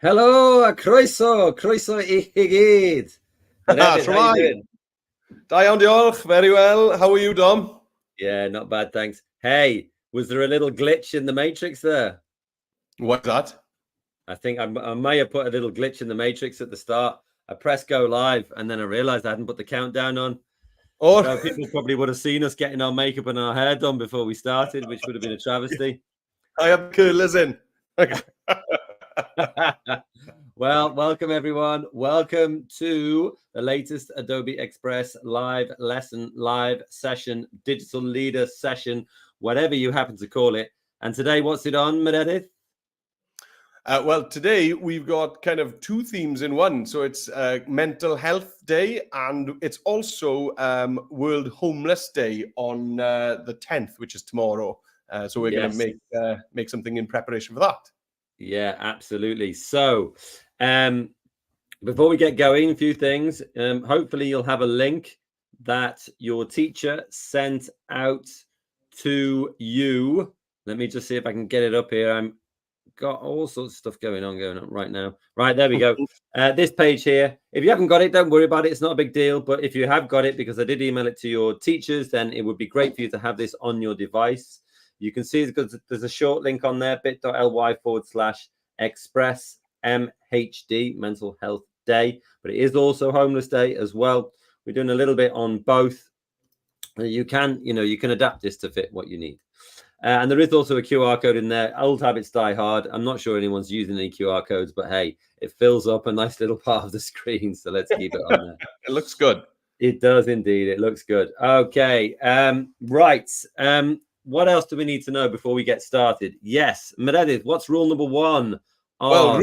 Helo, croeso I chi gyd. Meredith, how you doing? Da iawn, diolch. Very well. How are you, Dom? Yeah, not bad, thanks. Hey, was there a little glitch in the matrix there? What's that? I think I may have put a little glitch in the matrix at the start. I pressed go live and then I realized I hadn't put the countdown on. Oh, So people probably would have seen us getting our makeup and our hair done before we started, which would have been a travesty. I have curlers in. Well, welcome everyone. Welcome to the latest Adobe Express live lesson, live session, digital leader session, whatever you happen to call it. And today, what's it on, Meredith? Well, today we've got kind of two themes in one. So it's Mental Health Day, and it's also World Homeless Day on the 10th, which is tomorrow. So we're going to make something in preparation for that. Yeah, absolutely. So before we get going, a few things. Hopefully you'll have a link that your teacher sent out to you. Let me just see if I can get it up here. I'm got all sorts of stuff going on right now. Right, there we go. This page here. If you haven't got it, don't worry about it. It's not a big deal. But if you have got it, because I did email it to your teachers, then it would be great for you to have this on your device. You can see there's a short link on there, bit.ly/express MHD, Mental Health Day. But it is also Homeless Day as well. We're doing a little bit on both. You can adapt this to fit what you need. And there is also a QR code in there. Old habits die hard. I'm not sure anyone's using any QR codes, but hey, it fills up a nice little part of the screen. So let's keep it on there. It looks good. It does indeed. It looks good. Okay. Right. What else do we need to know before we get started? Yes. Meredith, what's rule number one? Well,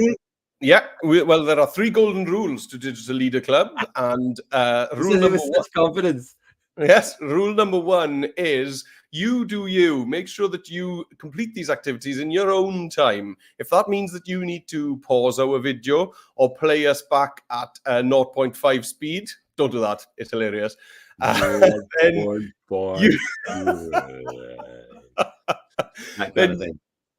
there are 3 golden rules to Digital Leader Club. And rule number one. Confidence. Yes. Rule number 1 is you do you. Make sure that you complete these activities in your own time. If that means that you need to pause our video or play us back at 0.5 speed, don't do that. It's hilarious.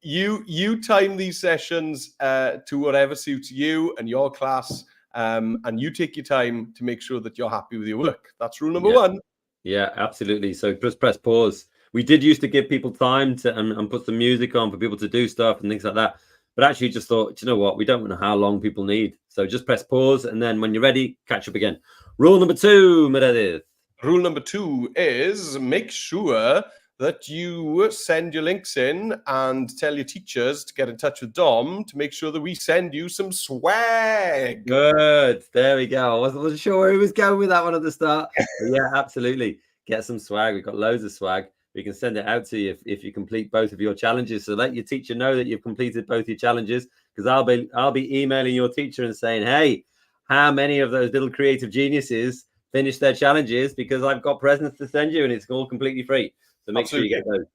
You time these sessions to whatever suits you and your class, and you take your time to make sure that you're happy with your work. That's rule number 1. Yeah, absolutely. So just press pause. We did used to give people time to and put some music on for people to do stuff and things like that. But actually just thought, you know what? We don't know how long people need. So just press pause. And then when you're ready, catch up again. Rule number 2, Meredith. Rule number 2 is make sure that you send your links in and tell your teachers to get in touch with Dom to make sure that we send you some swag. Good. There we go. I wasn't sure where he was going with that one at the start. But yeah, absolutely. Get some swag. We've got loads of swag. We can send it out to you if you complete both of your challenges. So let your teacher know that you've completed both your challenges, because I'll be emailing your teacher and saying, hey, how many of those little creative geniuses finished their challenges, because I've got presents to send you and it's all completely free. So make sure you get those.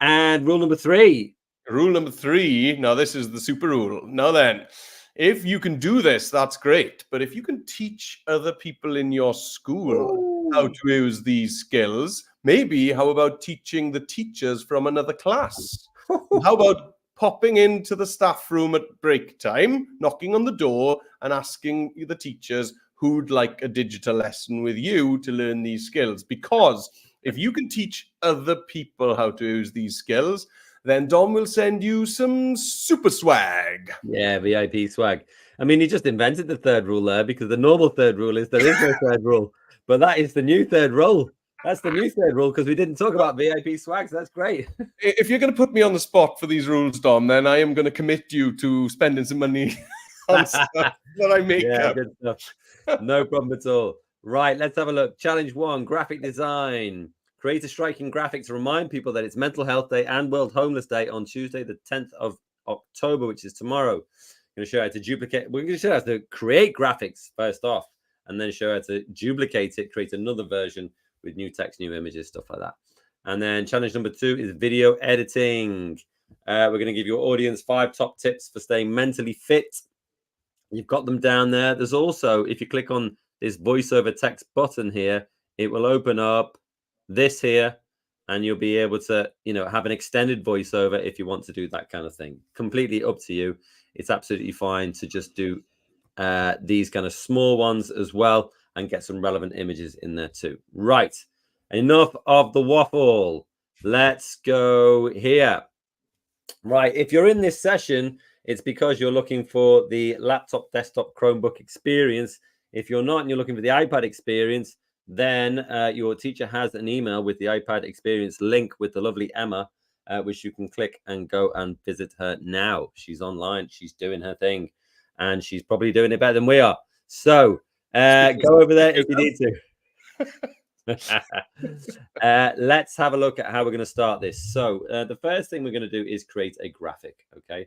And rule number 3. Rule number 3. Now, this is the super rule. Now then, if you can do this, that's great. But if you can teach other people in your school how to use these skills, maybe how about teaching the teachers from another class? How about popping into the staff room at break time, knocking on the door and asking the teachers who'd like a digital lesson with you to learn these skills? Because if you can teach other people how to use these skills, then Dom will send you some super swag. Yeah, VIP swag. I mean, he just invented the 3rd rule there, because the normal 3rd rule is there is no 3rd rule. But that is the new 3rd rule. That's the new 3rd rule, because we didn't talk about VIP swag. So that's great. If you're going to put me on the spot for these rules, Dom, then I am going to commit you to spending some money on stuff that I make up. Good stuff. No problem at all. Right, let's have a look. Challenge 1, graphic design. Create a striking graphic to remind people that it's Mental Health Day and World Homeless Day on Tuesday, the 10th of October, which is tomorrow. I'm going to show you how to duplicate. We're going to show you how to create graphics first off, and then show you how to duplicate it, create another version with new text, new images, stuff like that. And then challenge number 2 is video editing. We're going to give your audience 5 top tips for staying mentally fit. You've got them down there. There's also, if you click on this voiceover text button here, it will open up this here, and you'll be able to, have an extended voiceover if you want to do that kind of thing. Completely up to you. it's absolutely fine to just do these kind of small ones as well and get some relevant images in there too. Right, enough of the waffle. Let's go here. Right, if you're in this session, it's because you're looking for the laptop, desktop, Chromebook experience. If you're not and you're looking for the iPad experience, then your teacher has an email with the iPad experience link with the lovely Emma, which you can click and go and visit her now. She's online, she's doing her thing, and she's probably doing it better than we are. So go over there if you need to. Let's have a look at how we're going to start this. So the first thing we're going to do is create a graphic. Okay,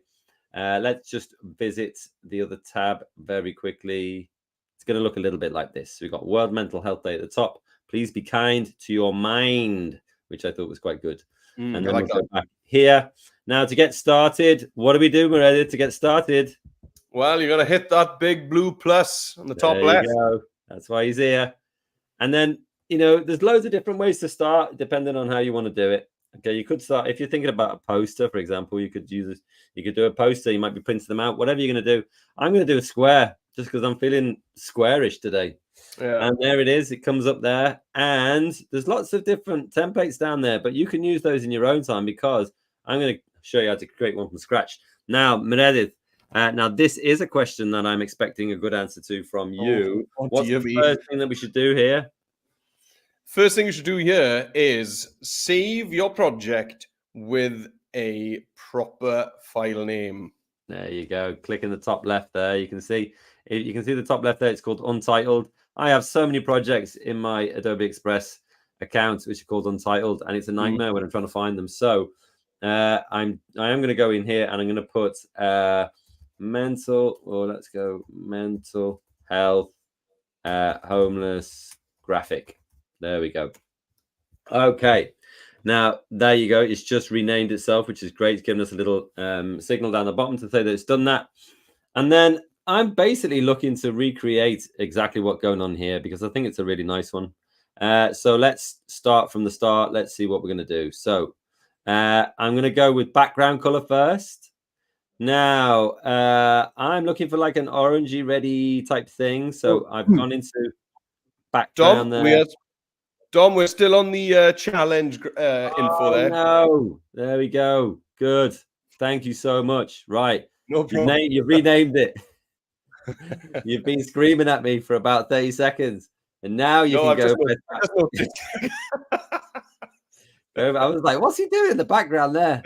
let's just visit the other tab very quickly. It's going to look a little bit like this. So we've got World Mental Health Day at the top. Please be kind to your mind, which I thought was quite good. And then we'll go back here. Now to get started, what do we do, Meredith, to get started? Well, you're going to hit that big blue plus on the top left. Go. That's why he's here. And then, you know, there's loads of different ways to start depending on how you want to do it. Okay, you could start if you're thinking about a poster, for example. You could use this. You could do a poster. You might be printing them out. Whatever you're going to do. I'm going to do a square just because I'm feeling squarish today. Yeah. And there it is. It comes up there, and there's lots of different templates down there, but you can use those in your own time because I'm going to show you how to create one from scratch. Now, Meredith. Now, this is a question that I'm expecting a good answer to from you. What's the first thing that we should do here? First thing you should do here is save your project with a proper file name. There you go. Click in the top left there. You can see the top left there. It's called Untitled. I have so many projects in my Adobe Express account which are called Untitled, and it's a nightmare when I'm trying to find them. So I am going to go in here and I'm going to put mental health homeless graphic. There we go. Okay, now there you go. It's just renamed itself, which is great. It's giving us a little signal down the bottom to say that it's done that. And then I'm basically looking to recreate exactly what's going on here because I think it's a really nice one. So let's start from the start. Let's see what we're going to do. So I'm going to go with background color first. Now I'm looking for like an orangey ready type thing. So I've gone into background there. Dom, we're still on the challenge info there. No, there we go. Good. Thank you so much. Right. No problem. You've renamed it. You've been screaming at me for about 30 seconds. And now you can go. I was like, what's he doing in the background there?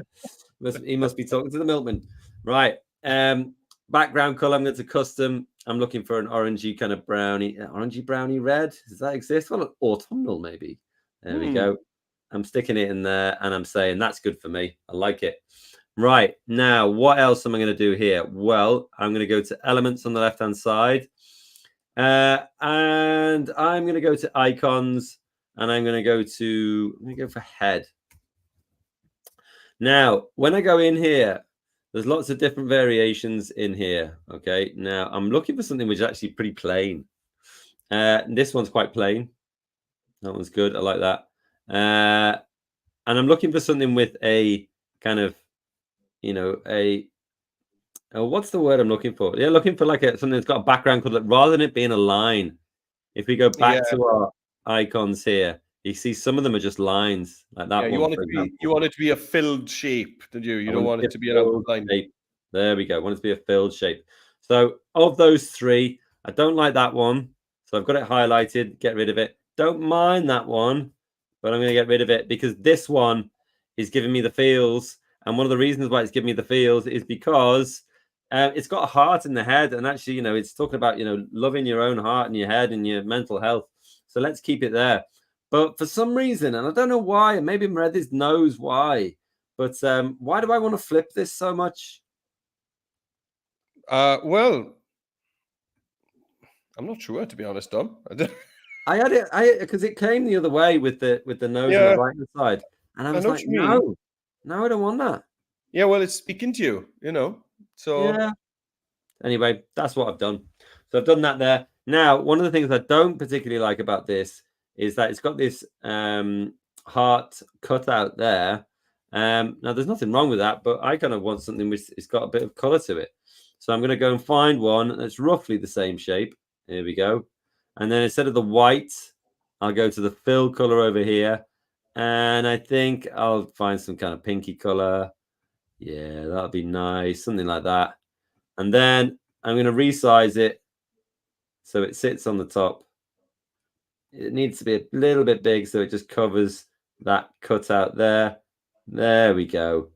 He must be talking to the milkman. Right. Background color, I'm going to custom. I'm looking for an orangey kind of orangey brownie red. Does that exist? Well, autumnal maybe. There we go. I'm sticking it in there and I'm saying that's good for me. I like it. Right. Now, what else am I going to do here? Well, I'm going to go to elements on the left-hand side. And I'm going to go to icons and I'm going to go to, let me go for head. Now, when I go in here, there's lots of different variations in here. Okay. Now I'm looking for something which is actually pretty plain. This one's quite plain. That one's good. I like that. And I'm looking for something with a kind of, you know, what's the word I'm looking for? Yeah, looking for like something that's got a background color rather than it being a line. If we go back to our icons here, you see some of them are just lines like that. Yeah, you want it to be a filled shape, did you? You don't want it to be an outline shape. There we go. I want it to be a filled shape. So of those three, I don't like that one. So I've got it highlighted, get rid of it. Don't mind that one, but I'm going to get rid of it because this one is giving me the feels. And one of the reasons why it's giving me the feels is because it's got a heart in the head. And actually, you know, it's talking about, you know, loving your own heart and your head and your mental health. So let's keep it there. But for some reason, and I don't know why, and maybe Meredith knows why, but why do I want to flip this so much? Well, I'm not sure, to be honest, Dom. I had it because it came the other way with the nose on the right hand side, and I was like, no, I don't want that. Yeah, well, it's speaking to you, you know. So yeah. Anyway, that's what I've done. So I've done that there. Now, one of the things I don't particularly like about this is that it's got this heart cut out there. Now, there's nothing wrong with that, but I kind of want something which has got a bit of color to it. So I'm going to go and find one that's roughly the same shape. Here we go. And then instead of the white, I'll go to the fill color over here. And I think I'll find some kind of pinky color. Yeah, that'll be nice. Something like that. And then I'm going to resize it so it sits on the top. It needs to be a little bit big so it just covers that cutout there. There we go.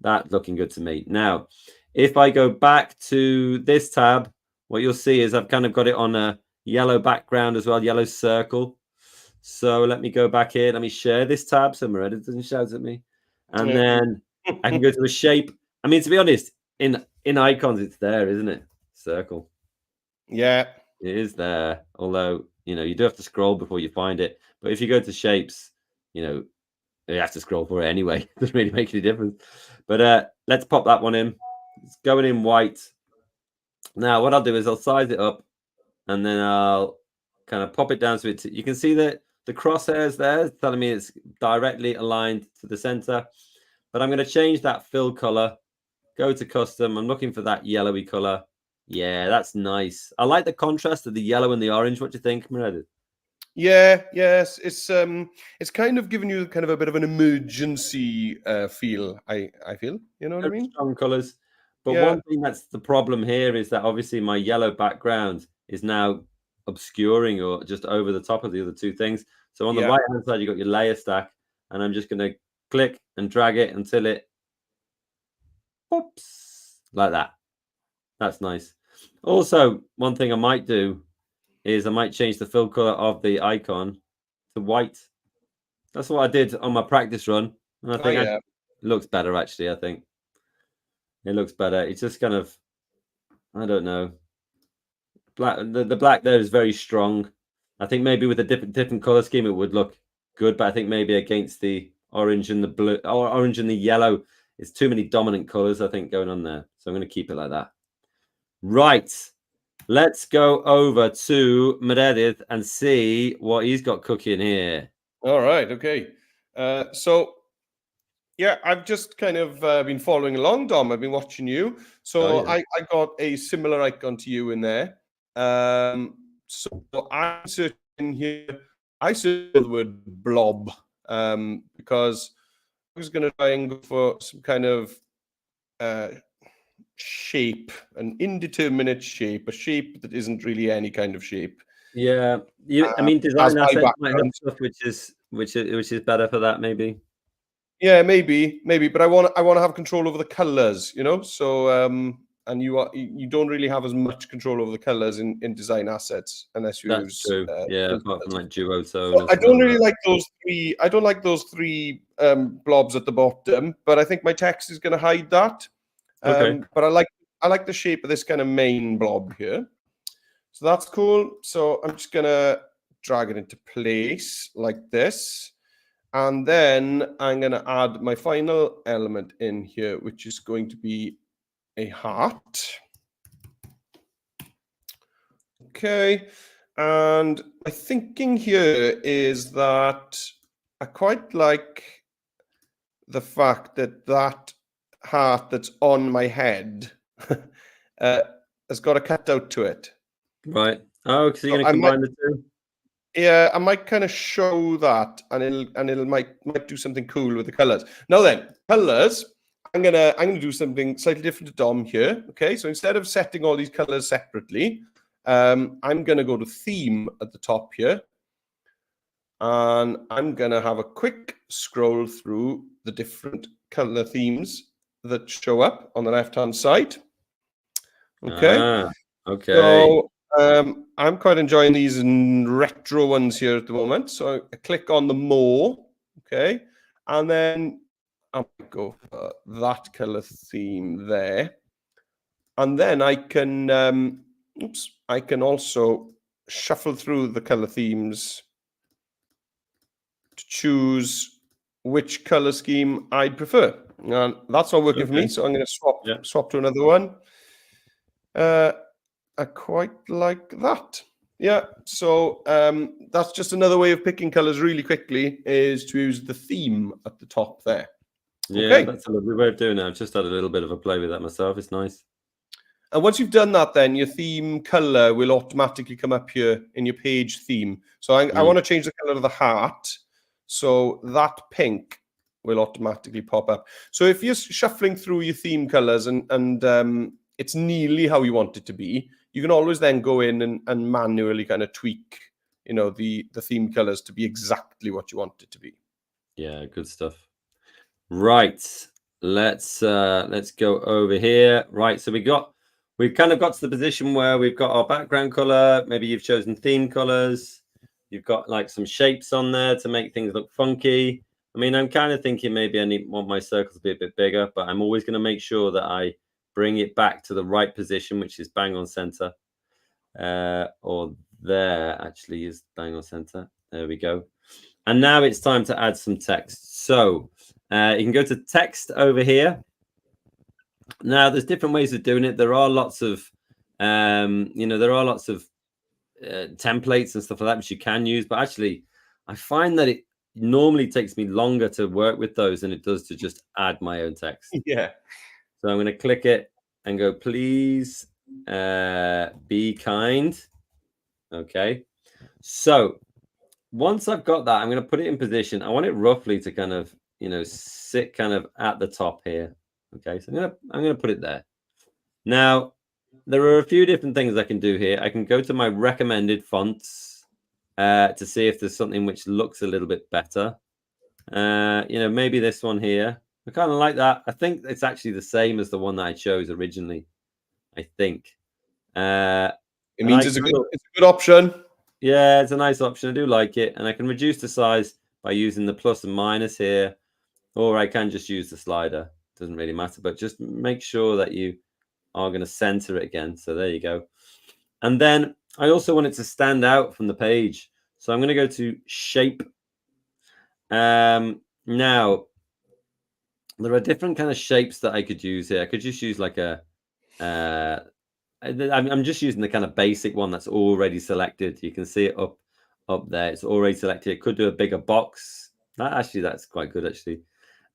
That's looking good to me. Now, if I go back to this tab, what you'll see is I've kind of got it on a yellow background as well, yellow circle. So let me go back here. Let me share this tab so Meredith doesn't shout at me. And then I can go to a shape. I mean, to be honest, in icons, it's there, isn't it? Circle. Yeah. It is there. Although, you do have to scroll before you find it. But if you go to shapes, you have to scroll for it anyway. It doesn't really make any difference. But let's pop that one in. It's going in white. Now, what I'll do is I'll size it up and then I'll kind of pop it down so you can see that the crosshairs there telling me it's directly aligned to the center. But I'm going to change that fill color. Go to custom. I'm looking for that yellowy color. Yeah, that's nice. I like the contrast of the yellow and the orange. What do you think, Meredith? Yeah, yes, it's kind of giving you kind of a bit of an emergency feel. I feel, you know what I mean? Strong colors. But Yeah. one thing that's the problem here is that obviously my yellow background is now obscuring or just over the top of the other two things. So on the right hand side, you've got your layer stack, and I'm just going to click and drag it until it pops like that. That's nice. Also, one thing I might do is I might change the fill color of the icon to white. That's what I did on my practice run. And I think it looks better, actually. I think it looks better. It's just kind of, I don't know. Black. The black there is very strong. I think maybe with a different color scheme, it would look good. But I think maybe against the orange and the blue, or orange and the yellow, it's too many dominant colors, I think, going on there. So I'm going to keep it like that. Right. Let's go over to Meredith and see what he's got cooking here. All right. Okay. So, yeah, I've just kind of been following along, Dom. I've been watching you. So I got a similar icon to you in there. So I'm searching here. I searched the word blob because I was going to try and go for some kind of shape, an indeterminate shape, a shape that isn't really any kind of shape. Yeah, I mean, design assets might have stuff which is better for that, maybe. Yeah, maybe, but I want to have control over the colors, So and you don't really have as much control over the colors in design assets unless you use. True. Apart from like duotone. So I don't really like those three. I don't like those three blobs at the bottom, but I think my text is going to hide that. Okay. But I like the shape of this kind of main blob here. So that's cool. So I'm just going to drag it into place like this. And then I'm going to add my final element in here, which is going to be a heart. Okay. And my thinking here is that I quite like the fact that heart that's on my head has got a cutout to it. Right. Oh, because you're going to combine the two? Yeah, I might kind of show that, and it'll might do something cool with the colors. Now then, colors. I'm gonna do something slightly different to Dom here. Okay, so instead of setting all these colors separately, I'm gonna go to theme at the top here, and I'm gonna have a quick scroll through the different color themes that show up on the left-hand side. Okay. Okay. So I'm quite enjoying these retro ones here at the moment. So I click on the more, okay, and then I'll go for that color theme there, and then I can I can also shuffle through the color themes to choose which color scheme I'd prefer, and that's not working for me. So I'm going to swap to another one. I quite like that. Yeah, so that's just another way of picking colors really quickly, is to use the theme at the top there. Yeah, that's a lovely way of doing it. I've just had a little bit of a play with that myself. It's nice. And once you've done that, then your theme color will automatically come up here in your page theme. So I want to change the color of the heart. So that pink will automatically pop up. So if you're shuffling through your theme colors and it's nearly how you want it to be, you can always then go in and manually kind of tweak, you know, the theme colors to be exactly what you want it to be. Yeah, good stuff. Right, let's go over here. Right, so we've kind of got to the position where we've got our background color. Maybe you've chosen theme colors. You've got like some shapes on there to make things look funky. I mean, I'm kind of thinking maybe I want my circles to be a bit bigger, but I'm always going to make sure that I bring it back to the right position, which is bang on center. Or there actually is bang on center. There we go. And now it's time to add some text. So you can go to text over here. Now there's different ways of doing it. There are lots of, templates and stuff like that which you can use. But actually, I find that it normally takes me longer to work with those than it does to just add my own text. Yeah. So I'm going to click it and go, please be kind. Okay. So once I've got that, I'm going to put it in position. I want it roughly to kind of, sit kind of at the top here. Okay. So I'm going to put it there. Now, there are a few different things I can do here. I can go to my recommended fonts to see if there's something which looks a little bit better. Maybe this one here. I kind of like that. I think it's actually the same as the one that I chose originally. I think. It means it's a good option. Yeah, it's a nice option. I do like it. And I can reduce the size by using the plus and minus here. Or I can just use the slider. Doesn't really matter. But just make sure that you are going to center it again. So there you go. And then I also want it to stand out from the page. So I'm going to go to shape. Now, there are different kind of shapes that I could use here. I could just use like I'm just using the kind of basic one that's already selected. You can see it up there. It's already selected. It could do a bigger box. That's quite good actually.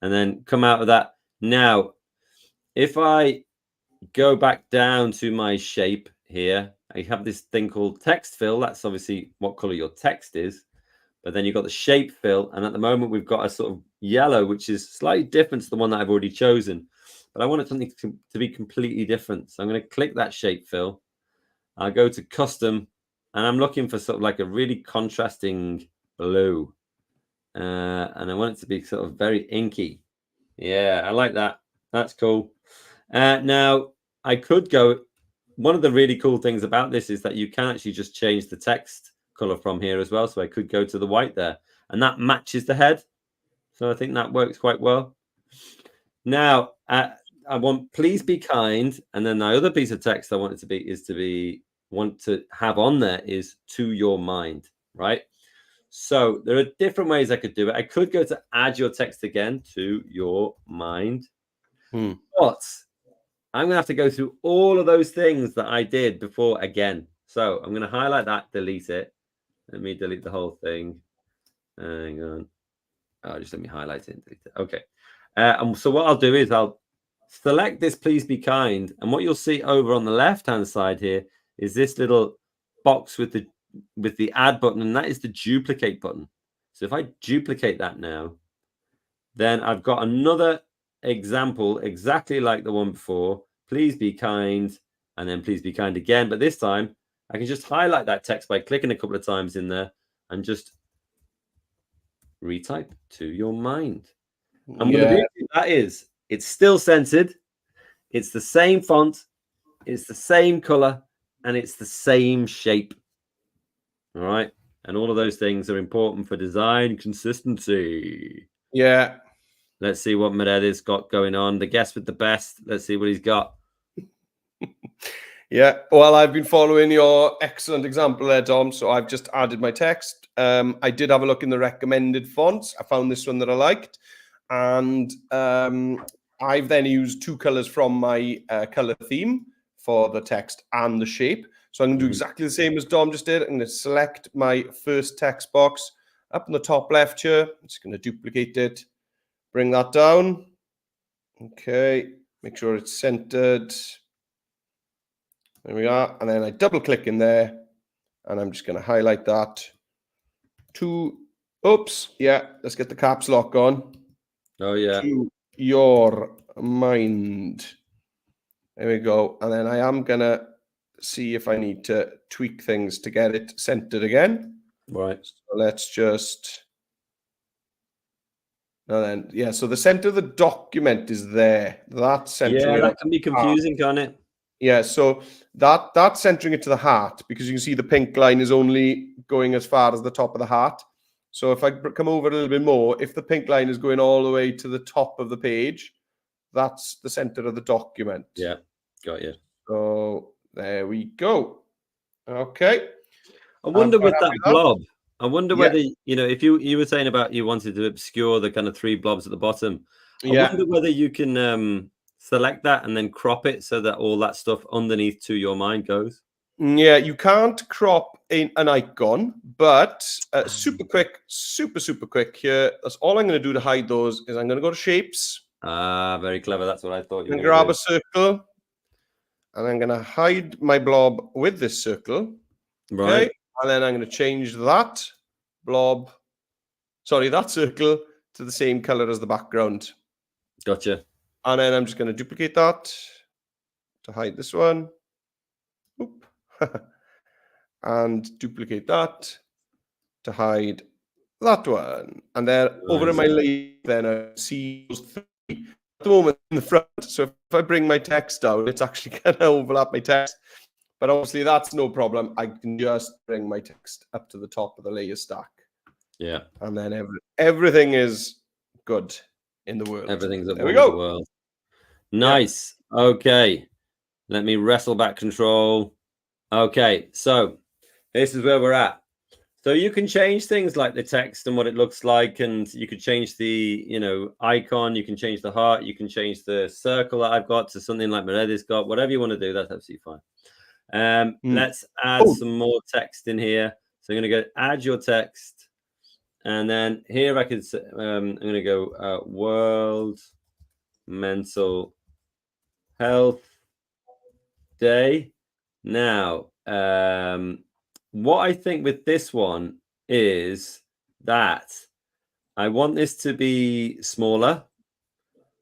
And then come out of that. Now, if I go back down to my shape here, I have this thing called text fill. That's obviously what color your text is. But then you've got the shape fill. And at the moment, we've got a sort of yellow, which is slightly different to the one that I've already chosen. But I want something to be completely different. So I'm going to click that shape fill. I'll go to custom. And I'm looking for sort of like a really contrasting blue. And I want it to be sort of very inky. Yeah, I like that. That's cool. Now, I could go. One of the really cool things about this is that you can actually just change the text color from here as well. So I could go to the white there, and that matches the head. So I think that works quite well. Now, I want please be kind, and then the other piece of text I want it to have on there is to your mind, right? So there are different ways I could do it. I could go to add your text again to your mind, but I'm going to have to go through all of those things that I did before again. So I'm going to highlight that, delete it. Let me delete the whole thing. Hang on. Oh, just let me highlight it and delete it. Okay. So what I'll do is I'll select this please be kind. And what you'll see over on the left-hand side here is this little box with the add button, and that is the duplicate button. So if I duplicate that now, then I've got another example exactly like the one before. Please be kind, and then please be kind again. But this time I can just highlight that text by clicking a couple of times in there and just retype to your mind. And what the beauty of that is, it's still centered, it's the same font, it's the same color, and it's the same shape. All right. And all of those things are important for design consistency. Yeah. Let's see what Meredith's got going on. The guest with the best. Let's see what he's got. Yeah. Well, I've been following your excellent example there, Dom. So I've just added my text. I did have a look in the recommended fonts. I found this one that I liked. And I've then used two colors from my color theme for the text and the shape. So I'm going to do exactly the same as Dom just did. I'm going to select my first text box up in the top left here. I'm just going to duplicate it, bring that down. Okay, make sure it's centered. There we are. And then I double click in there and I'm just going to highlight that to, oops, yeah, let's get the caps lock on. Oh, yeah. To your mind. There we go. And then I am going to see if I need to tweak things to get it centered again. Right. So let's just... And then, yeah, so the center of the document is there. That's centering Yeah, that can be confusing, can't it? Yeah, so that's centering it to the heart, because you can see the pink line is only going as far as the top of the heart. So if I come over a little bit more, if the pink line is going all the way to the top of the page, that's the center of the document. Yeah, got you. So there we go. Okay. I wonder with that blob, I wonder whether, you know, if you were saying about you wanted to obscure the kind of 3 blobs at the bottom, I wonder whether you can select that and then crop it so that all that stuff underneath to your mind goes. Yeah, you can't crop in an icon, but super quick here. That's all I'm going to do to hide those is I'm going to go to shapes. Ah, very clever. That's what I thought you were going to grab a circle, and I'm going to hide my blob with this circle. Right. Okay? And then I'm going to change that circle to the same color as the background. Gotcha. And then I'm just going to duplicate that to hide this one. Oop. And duplicate that to hide that one. And then over in my layer, then I see those 3 at the moment in the front. So if I bring my text down, it's actually going to overlap my text. But obviously that's no problem. I can just bring my text up to the top of the layer stack. Yeah. And then everything is good in the world. Everything's up there we go. The world. Nice. Yeah. Okay. Let me wrestle back control. Okay. So this is where we're at. So you can change things like the text and what it looks like, and you could change the, you know, icon, you can change the heart, you can change the circle that I've got to something like Meredith's got. Whatever you want to do, that's absolutely fine. Let's add some more text in here. So I'm going to go add your text, and then here I could I'm going to go World Mental Health Day. Now, what I think with this one is that I want this to be smaller.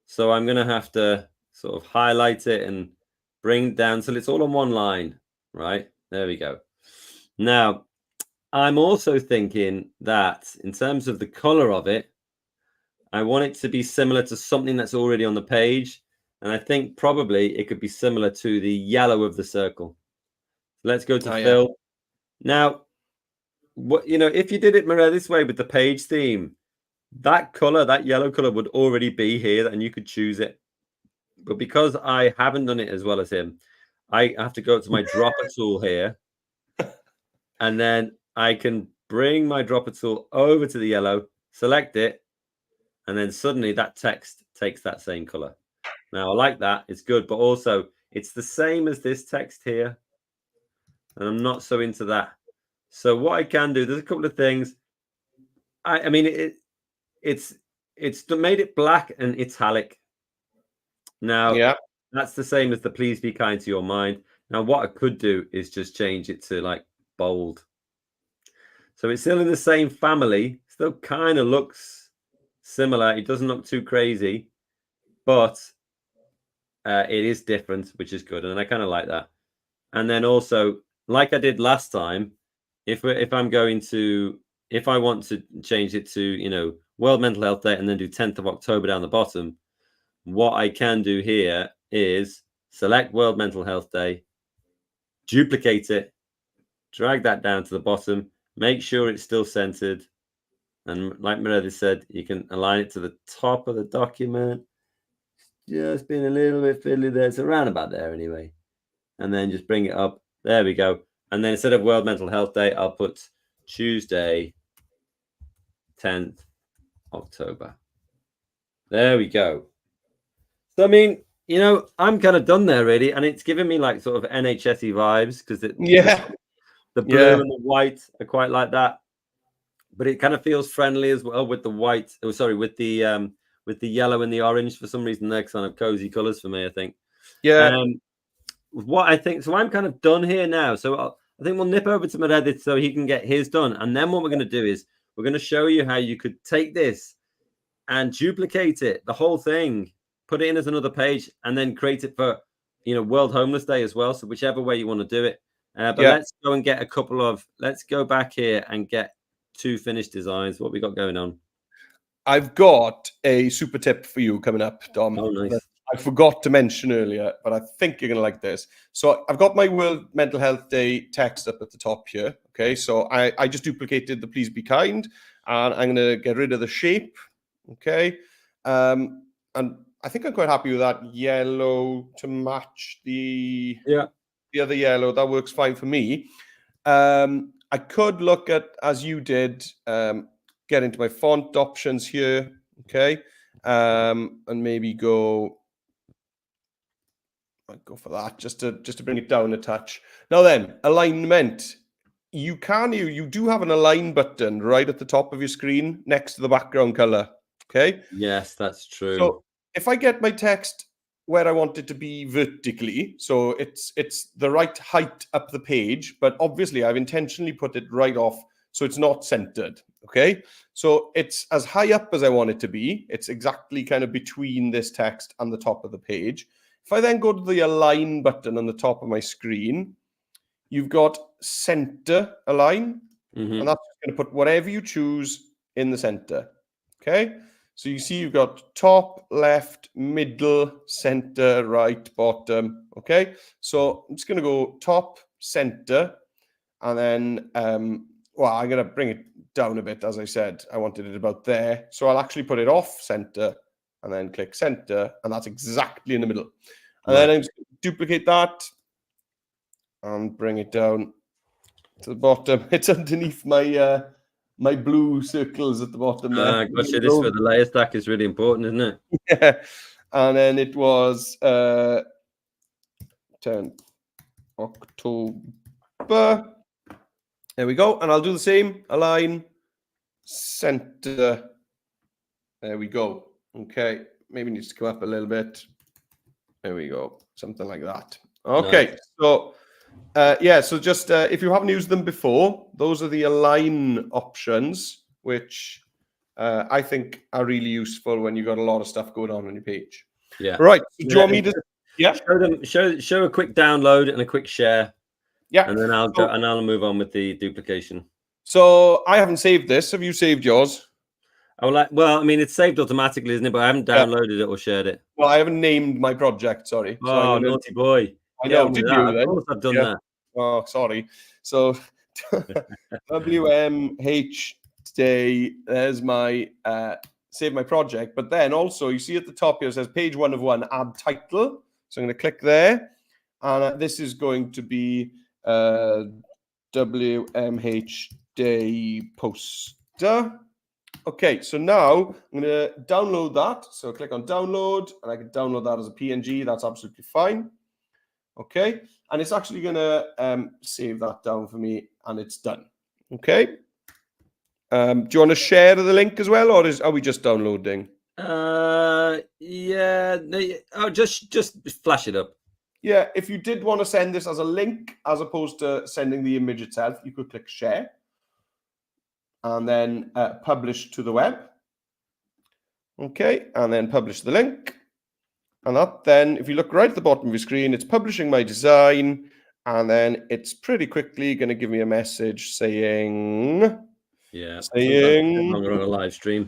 So I'm going to have to sort of highlight it and bring it down till it's all on one line, right? There we go. Now, I'm also thinking that in terms of the color of it, I want it to be similar to something that's already on the page. And I think probably it could be similar to the yellow of the circle. Let's go to fill. Yeah. Now, what, you know, if you did it this way with the page theme, that color, that yellow color would already be here and you could choose it. But because I haven't done it as well as him, I have to go to my dropper tool here. And then I can bring my dropper tool over to the yellow, select it, and then suddenly that text takes that same color. Now, I like that. It's good, but also it's the same as this text here. And I'm not so into that. So what I can do, there's a couple of things. I mean, it's made it black and italic. Now, yeah, that's the same as the please be kind to your mind. Now, what I could do is just change it to like bold. So it's still in the same family, still kind of looks similar. It doesn't look too crazy, but it is different, which is good. And I kind of like that. And then also, like I did last time, if I want to change it to, you know, World Mental Health Day and then do 10th of October down the bottom, what I can do here is select World Mental Health Day, duplicate it, drag that down to the bottom, make sure it's still centered. And like Meredith said, you can align it to the top of the document. Just being a little bit fiddly there. It's around about there anyway. And then just bring it up. There we go. And then instead of World Mental Health Day, I'll put Tuesday, 10th October. There we go. So, I mean, you know, I'm kind of done there really. And it's giving me like sort of NHS-y vibes because the blue and the white are quite like that. But it kind of feels friendly as well with the white. Oh, sorry, with the yellow and the orange. For some reason, they're kind of cozy colors for me, I think. Yeah. what I think, so I'm kind of done here now. So I think we'll nip over to Meredith so he can get his done. And then what we're going to do is we're going to show you how you could take this and duplicate it, the whole thing, put it in as another page, and then create it for, World Homeless Day as well. So whichever way you want to do it. But let's go and get let's go back here and get 2 finished designs. What we got going on? I've got a super tip for you coming up, Dom. Oh, nice. I forgot to mention earlier, but I think you're going to like this. So I've got my World Mental Health Day text up at the top here. Okay, so I just duplicated the please be kind, and I'm going to get rid of the shape. Okay, and I think I'm quite happy with that yellow to match the other yellow. That works fine for me. I could look at, as you did, get into my font options here. Okay, and maybe I'd go for that just to bring it down a touch. Now then, alignment. You do have an align button right at the top of your screen next to the background color. Okay. Yes, that's true. So if I get my text where I want it to be vertically, so it's the right height up the page, but obviously I've intentionally put it right off so it's not centered. Okay. So it's as high up as I want it to be. It's exactly kind of between this text and the top of the page. If I then go to the align button on the top of my screen, you've got center align, and that's going to put whatever you choose in the center. Okay, so you see you've got top, left, middle, center, right, bottom. Okay, so I'm just going to go top, center, and then, I'm going to bring it down a bit. As I said, I wanted it about there. So I'll actually put it off center and then click center, and that's exactly in the middle. And then I'm just going to duplicate that and bring it down to the bottom. It's underneath my my blue circles at the bottom there. Gotcha. This for the layer stack is really important, isn't it? Yeah. And then it was 10 October. There we go. And I'll do the same. Align, center. There we go. Okay. Maybe needs to come up a little bit. There we go. Something like that. Okay. Nice. So, so just if you haven't used them before, those are the align options, which I think are really useful when you've got a lot of stuff going on your page. Yeah. Right. So do you want me to? Yeah. Show a quick download and a quick share. Yeah. And then I'll move on with the duplication. So I haven't saved this. Have you saved yours? Well, I mean, it's saved automatically, isn't it? But I haven't downloaded it or shared it. Well, I haven't named my project. Sorry. Oh, so naughty boy! I know. Did you? Of course, I've done that. Oh, sorry. So WMH Day. There's my save my project. But then also, you see at the top here it says page 1 of 1. Add title. So I'm going to click there, and this is going to be WMH Day poster. Okay, so now I'm going to download that. So click on download, and I can download that as a PNG. That's absolutely fine. Okay, and it's actually going to save that down for me, and it's done. Okay. Do you want to share the link as well, or are we just downloading? Yeah. No, just flash it up. Yeah, if you did want to send this as a link as opposed to sending the image itself, you could click share and then publish to the web. Okay, and then publish the link. And that then, if you look right at the bottom of your screen, it's publishing my design, and then it's pretty quickly going to give me a message saying, longer on a live stream.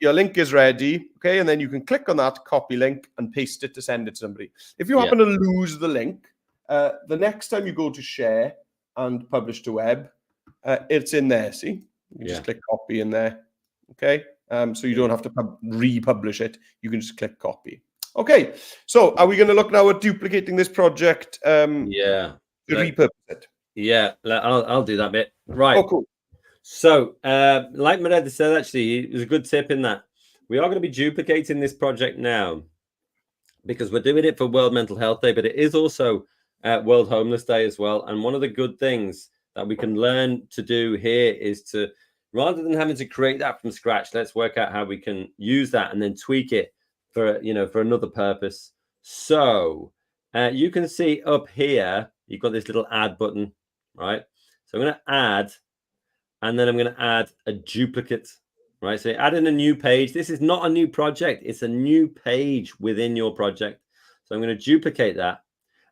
Your link is ready. Okay, and then you can click on that, copy link, and paste it to send it to somebody. If you happen to lose the link, the next time you go to share and publish to web, it's in there. See, you just click copy in there. Okay, so you don't have to republish it. You can just click copy. Okay, so are we going to look now at duplicating this project? To repurpose it. Yeah, I'll do that bit. Right. Oh, cool. So, like Meredith said, actually, there's a good tip in that. We are going to be duplicating this project now because we're doing it for World Mental Health Day, but it is also World Homeless Day as well. And one of the good things that we can learn to do here is to, rather than having to create that from scratch, let's work out how we can use that and then tweak it for, for another purpose. So you can see up here, you've got this little add button, right? So I'm going to add, and then I'm going to add a duplicate, right? So add in a new page. This is not a new project. It's a new page within your project. So I'm going to duplicate that,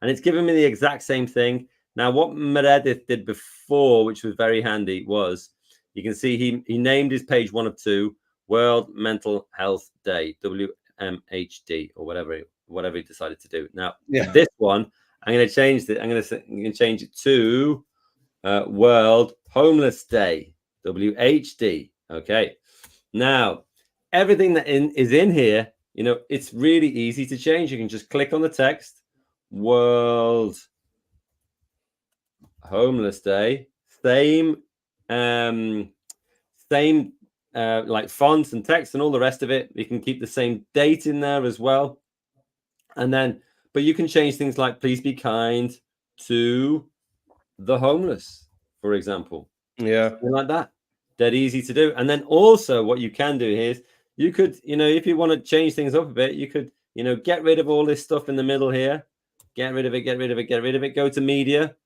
and it's giving me the exact same thing. Now, what Meredith did before, which was very handy, was you can see he named his page 1 of 2, World Mental Health Day, WMHD, or whatever he decided to do. Now, this one, I'm going to change it. I'm going to change it to World Homeless Day, WHD. Okay. Now, everything that is in here, you know, it's really easy to change. You can just click on the text, World Homeless Day, same like fonts and text and all the rest of it. You can keep the same date in there as well. And then, but you can change things like please be kind to the homeless, for example. Yeah. Something like that. Dead easy to do. And then also what you can do here is you could, you know, if you want to change things up a bit, you could, you know, get rid of all this stuff in the middle here. Get rid of it, go to media.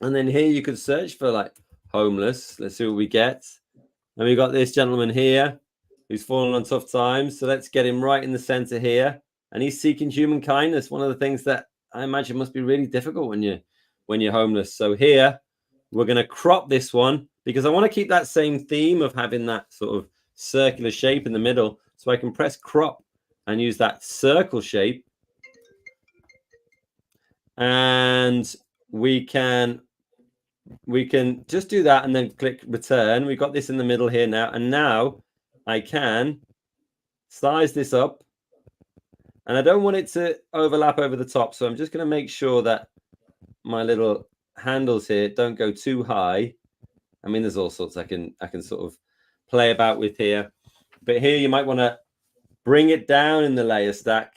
And then here you could search for like homeless. Let's see what we get. And we got this gentleman here who's fallen on tough times. So let's get him right in the center here. And he's seeking human kindness. One of the things that I imagine must be really difficult when you're homeless. So here we're going to crop this one because I want to keep that same theme of having that sort of circular shape in the middle. So I can press crop and use that circle shape. And we can just do that and then click return. We've got this in the middle here now. And now I can size this up. And I don't want it to overlap over the top. So I'm just going to make sure that my little handles here don't go too high. I mean, there's all sorts I can sort of play about with here. But here you might want to bring it down in the layer stack.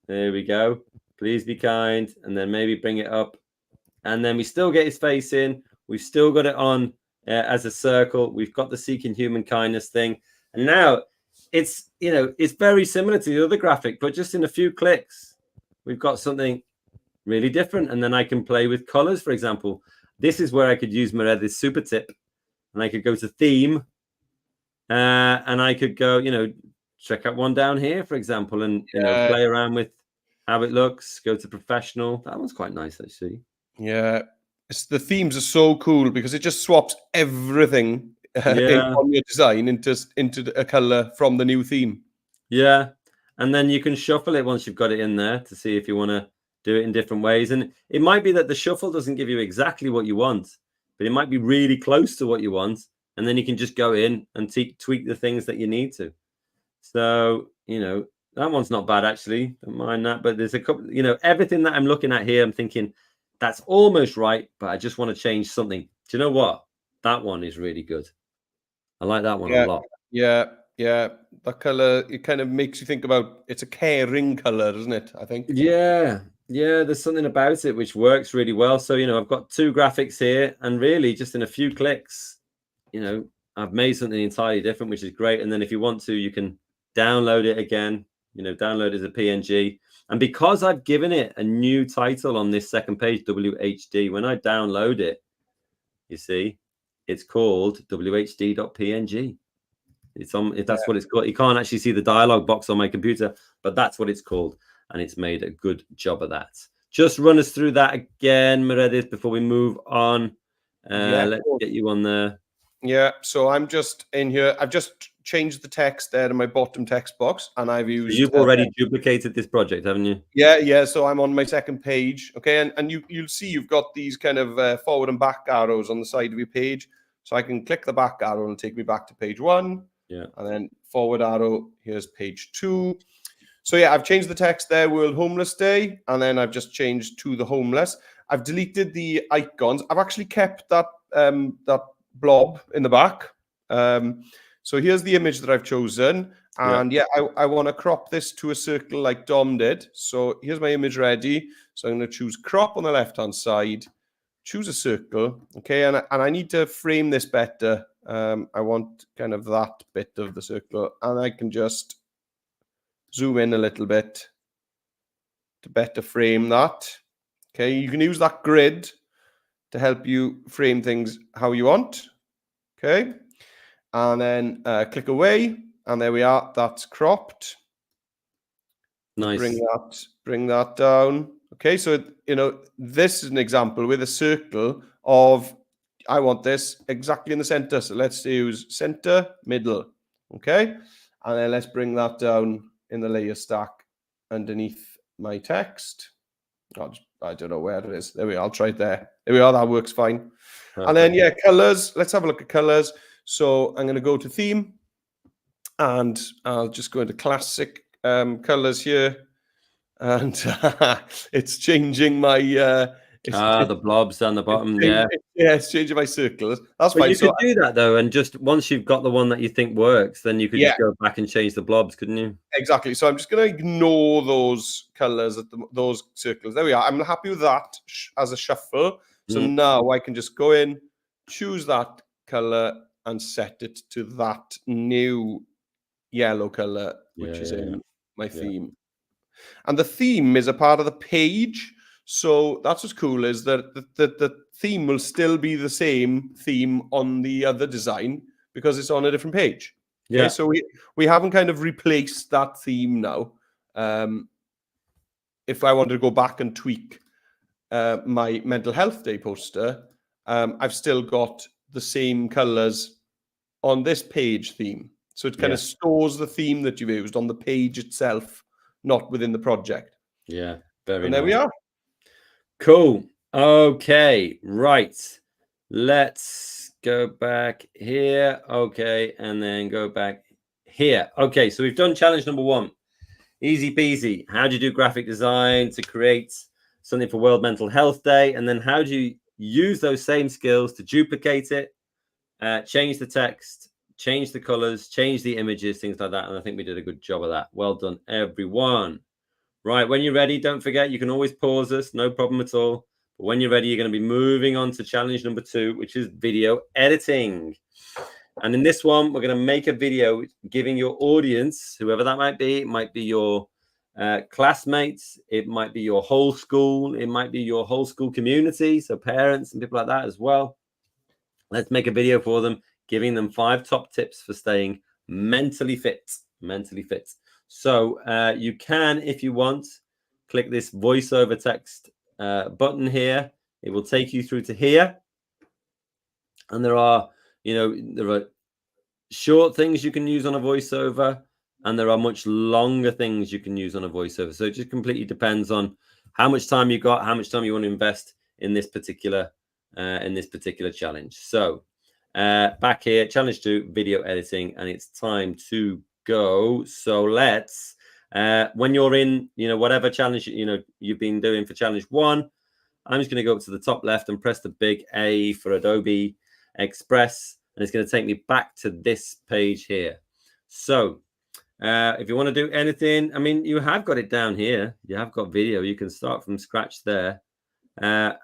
There we go. Please be kind. And then maybe bring it up. And then we still get his face in. We've still got it on as a circle. We've got the seeking human kindness thing. And now it's, you know, it's very similar to the other graphic, but just in a few clicks, we've got something really different. And then I can play with colors, for example. This is where I could use Meredith's super tip. And I could go to theme. And I could go, you know, check out one down here, for example, and, you know, play around with how it looks. Go to professional. That one's quite nice, actually. Yeah, the themes are so cool because it just swaps everything on your design into a color from the new theme. Yeah, and then you can shuffle it once you've got it in there to see if you want to do it in different ways. And it might be that the shuffle doesn't give you exactly what you want, but it might be really close to what you want. And then you can just go in and tweak the things that you need to. So, you know, that one's not bad, actually. Don't mind that. But there's a couple, you know, everything that I'm looking at here, I'm thinking, that's almost right, but I just want to change something. Do you know what? That one is really good. I like that one a lot. Yeah. That color, it kind of makes you think about, it's a caring color, isn't it? I think. Yeah. There's something about it which works really well. So, you know, I've got 2 graphics here, and really just in a few clicks, you know, I've made something entirely different, which is great. And then if you want to, you can download it again, you know, download it as a PNG. And because I've given it a new title on this second page, WHD, when I download it, you see, it's called WHD.png. It's on, that's what it's called. You can't actually see the dialog box on my computer, but that's what it's called. And it's made a good job of that. Just run us through that again, Meredith, before we move on. Let's get you on there. Yeah, so I'm just in here. I've just changed the text there in my bottom text box, and I've used... So you've already duplicated this project, haven't you? Yeah. So I'm on my second page. Okay, and you'll see you've got these kind of forward and back arrows on the side of your page. So I can click the back arrow and it'll take me back to page 1. Yeah. And then forward arrow, here's page 2. So yeah, I've changed the text there, World Homeless Day, and then I've just changed to the homeless. I've deleted the icons. I've actually kept that that blob in the back. So here's the image that I've chosen. And I want to crop this to a circle like Dom did. So here's my image ready. So I'm going to choose crop on the left-hand side, choose a circle. Okay, and I need to frame this better. I want kind of that bit of the circle. And I can just zoom in a little bit to better frame that. Okay, you can use that grid to help you frame things how you want. Okay, and then click away, and there we are. That's cropped. Nice. Bring that down. Okay, so this is an example with a circle of, I want this exactly in the center. So let's use center, middle. Okay, and then let's bring that down in the layer stack underneath my text. I don't know where it is. There we are. I'll try it there. There we are. That works fine. Perfect. And then, yeah, colors. Let's have a look at colors. So I'm going to go to theme, and I'll just go into classic colors here. And it's changing my... the blobs down the bottom, it's changing my circles. That's but fine. You could do that, though, and just once you've got the one that you think works, then you could just go back and change the blobs, couldn't you? Exactly. So I'm just going to ignore those colors, those circles. There we are. I'm happy with that as a shuffle. So now I can just go in, choose that color, and set it to that new yellow color, which is in my theme. And the theme is a part of the page. So that's what's cool, is that the theme will still be the same theme on the other design because it's on a different page. Yeah. Okay, so we haven't kind of replaced that theme now. If I wanted to go back and tweak my Mental Health Day poster, I've still got the same colors on this page theme. So it kind of stores the theme that you've used on the page itself, not within the project. Yeah, very nice. And there we are. Cool. Okay, right. Let's go back here. Okay, and then go back here. Okay, so we've done challenge number 1. Easy peasy. How do you do graphic design to create something for World Mental Health Day? And then how do you use those same skills to duplicate it, change the text, change the colors, change the images, things like that. And I think we did a good job of that. Well done, everyone. Right, when you're ready, don't forget, you can always pause us, no problem at all. But when you're ready, you're going to be moving on to challenge number 2, which is video editing. And in this one, we're going to make a video giving your audience, whoever that might be, it might be your classmates, it might be your whole school, it might be your whole school community, so parents and people like that as well. Let's make a video for them, giving them 5 top tips for staying mentally fit. So you can, if you want, click this voiceover text button here. It will take you through to here. And there are short things you can use on a voiceover, and there are much longer things you can use on a voiceover. So it just completely depends on how much time you got, how much time you want to invest in this particular challenge. So back here, challenge 2, video editing, and it's time to go. So let's when you're in whatever challenge you've been doing for challenge 1, I'm just going to go up to the top left and press the big A for Adobe Express, and it's going to take me back to this page here. So if you want to do anything, I mean, you have got it down here, you have got video, you can start from scratch there. And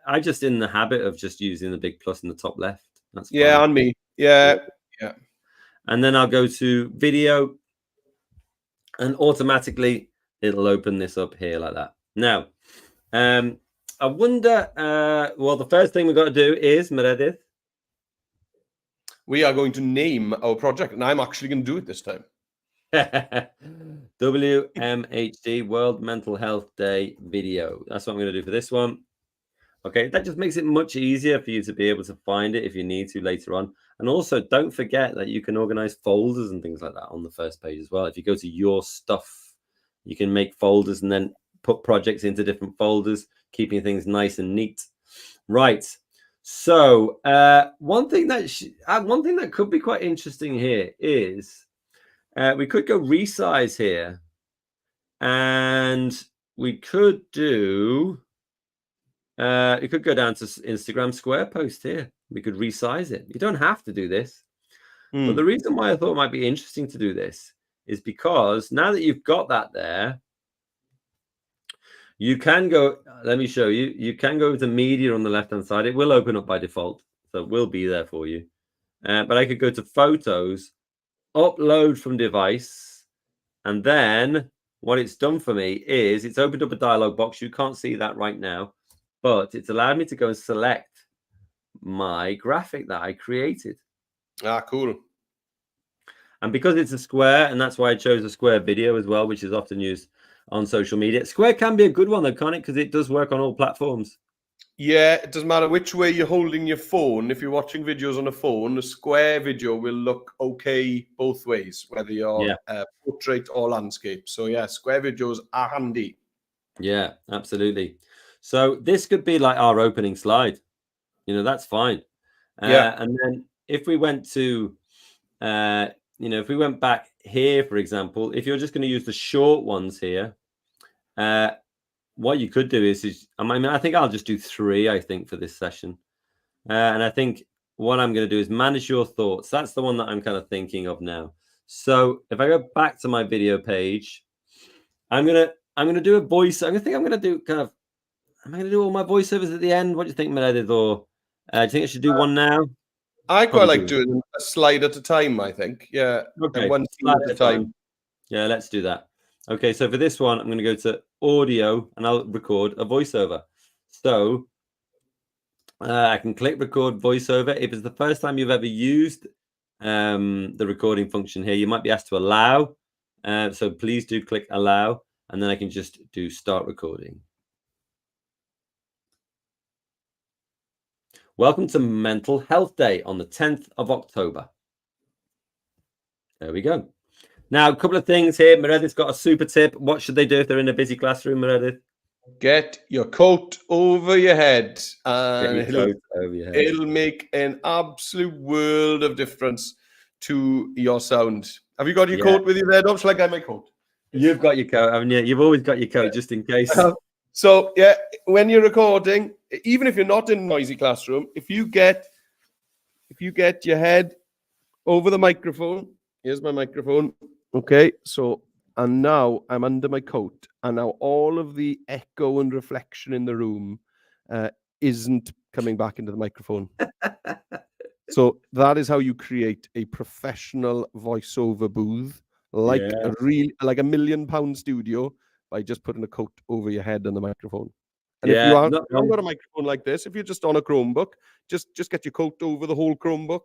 I'm just in the habit of just using the big plus in the top left. That's fine. Yeah, on me. Yeah. And then I'll go to video, and automatically it'll open this up here like that. Now, I wonder, well, the first thing we've got to do is, Meredith, we are going to name our project, and I'm actually going to do it this time. WMHD, World Mental Health Day video. That's what I'm going to do for this one. Okay, that just makes it much easier for you to be able to find it if you need to later on. And also, don't forget that you can organize folders and things like that on the first page as well. If you go to your stuff, you can make folders and then put projects into different folders, keeping things nice and neat. Right. So one thing that could be quite interesting here is we could go resize here, and we could do. You could go down to Instagram Square Post here. We could resize it. You don't have to do this. But the reason why I thought it might be interesting to do this is because now that you've got that there, you can go, let me show you. You can go to media on the left-hand side. It will open up by default. So it will be there for you. But I could go to photos, upload from device, and then what it's done for me is it's opened up a dialog box. You can't see that right now, but it's allowed me to go and select my graphic that I created. Ah, cool. And because it's a square, and that's why I chose a square video as well, which is often used on social media. Square can be a good one though, can't it? Because it does work on all platforms. Yeah, it doesn't matter which way you're holding your phone. If you're watching videos on a phone, a square video will look okay both ways, whether you're portrait or landscape. So yeah, square videos are handy. Yeah, absolutely. So this could be like our opening slide. You know, that's fine. Yeah. And then if we went to, if we went back here, for example, if you're just going to use the short ones here, what you could do is I think I'll just do 3, I think, for this session. And I think what I'm going to do is manage your thoughts. That's the one that I'm kind of thinking of now. So if I go back to my video page, I'm going to do a voice. I'm going to do kind of, am I going to do all my voiceovers at the end? What do you think, Meredith? Or do you think I should do one now? I quite like doing a slide at a time, I think. Yeah. Okay. One slide at a time. Yeah, let's do that. Okay, so for this one, I'm going to go to audio and I'll record a voiceover. So I can click record voiceover. If it's the first time you've ever used the recording function here, you might be asked to allow. So please do click allow, and then I can just do start recording. Welcome to Mental Health Day on the 10th of October. There we go. Now, a couple of things here. Meredith's got a super tip. What should they do if they're in a busy classroom, Meredith? Get your coat over your head, and it'll make an absolute world of difference to your sound. Have you got your coat with you there, Dom? Shall I get my coat? You've got your coat, haven't you? You've always got your coat just in case. So, yeah, when you're recording, even if you're not in a noisy classroom, if you get your head over the microphone, here's my microphone. Okay, so, and now I'm under my coat, and now all of the echo and reflection in the room isn't coming back into the microphone. So that is how you create a professional voiceover booth, like a £1 million studio, by just putting a coat over your head and the microphone. And if you haven't got a microphone like this, if you're just on a Chromebook, just get your coat over the whole Chromebook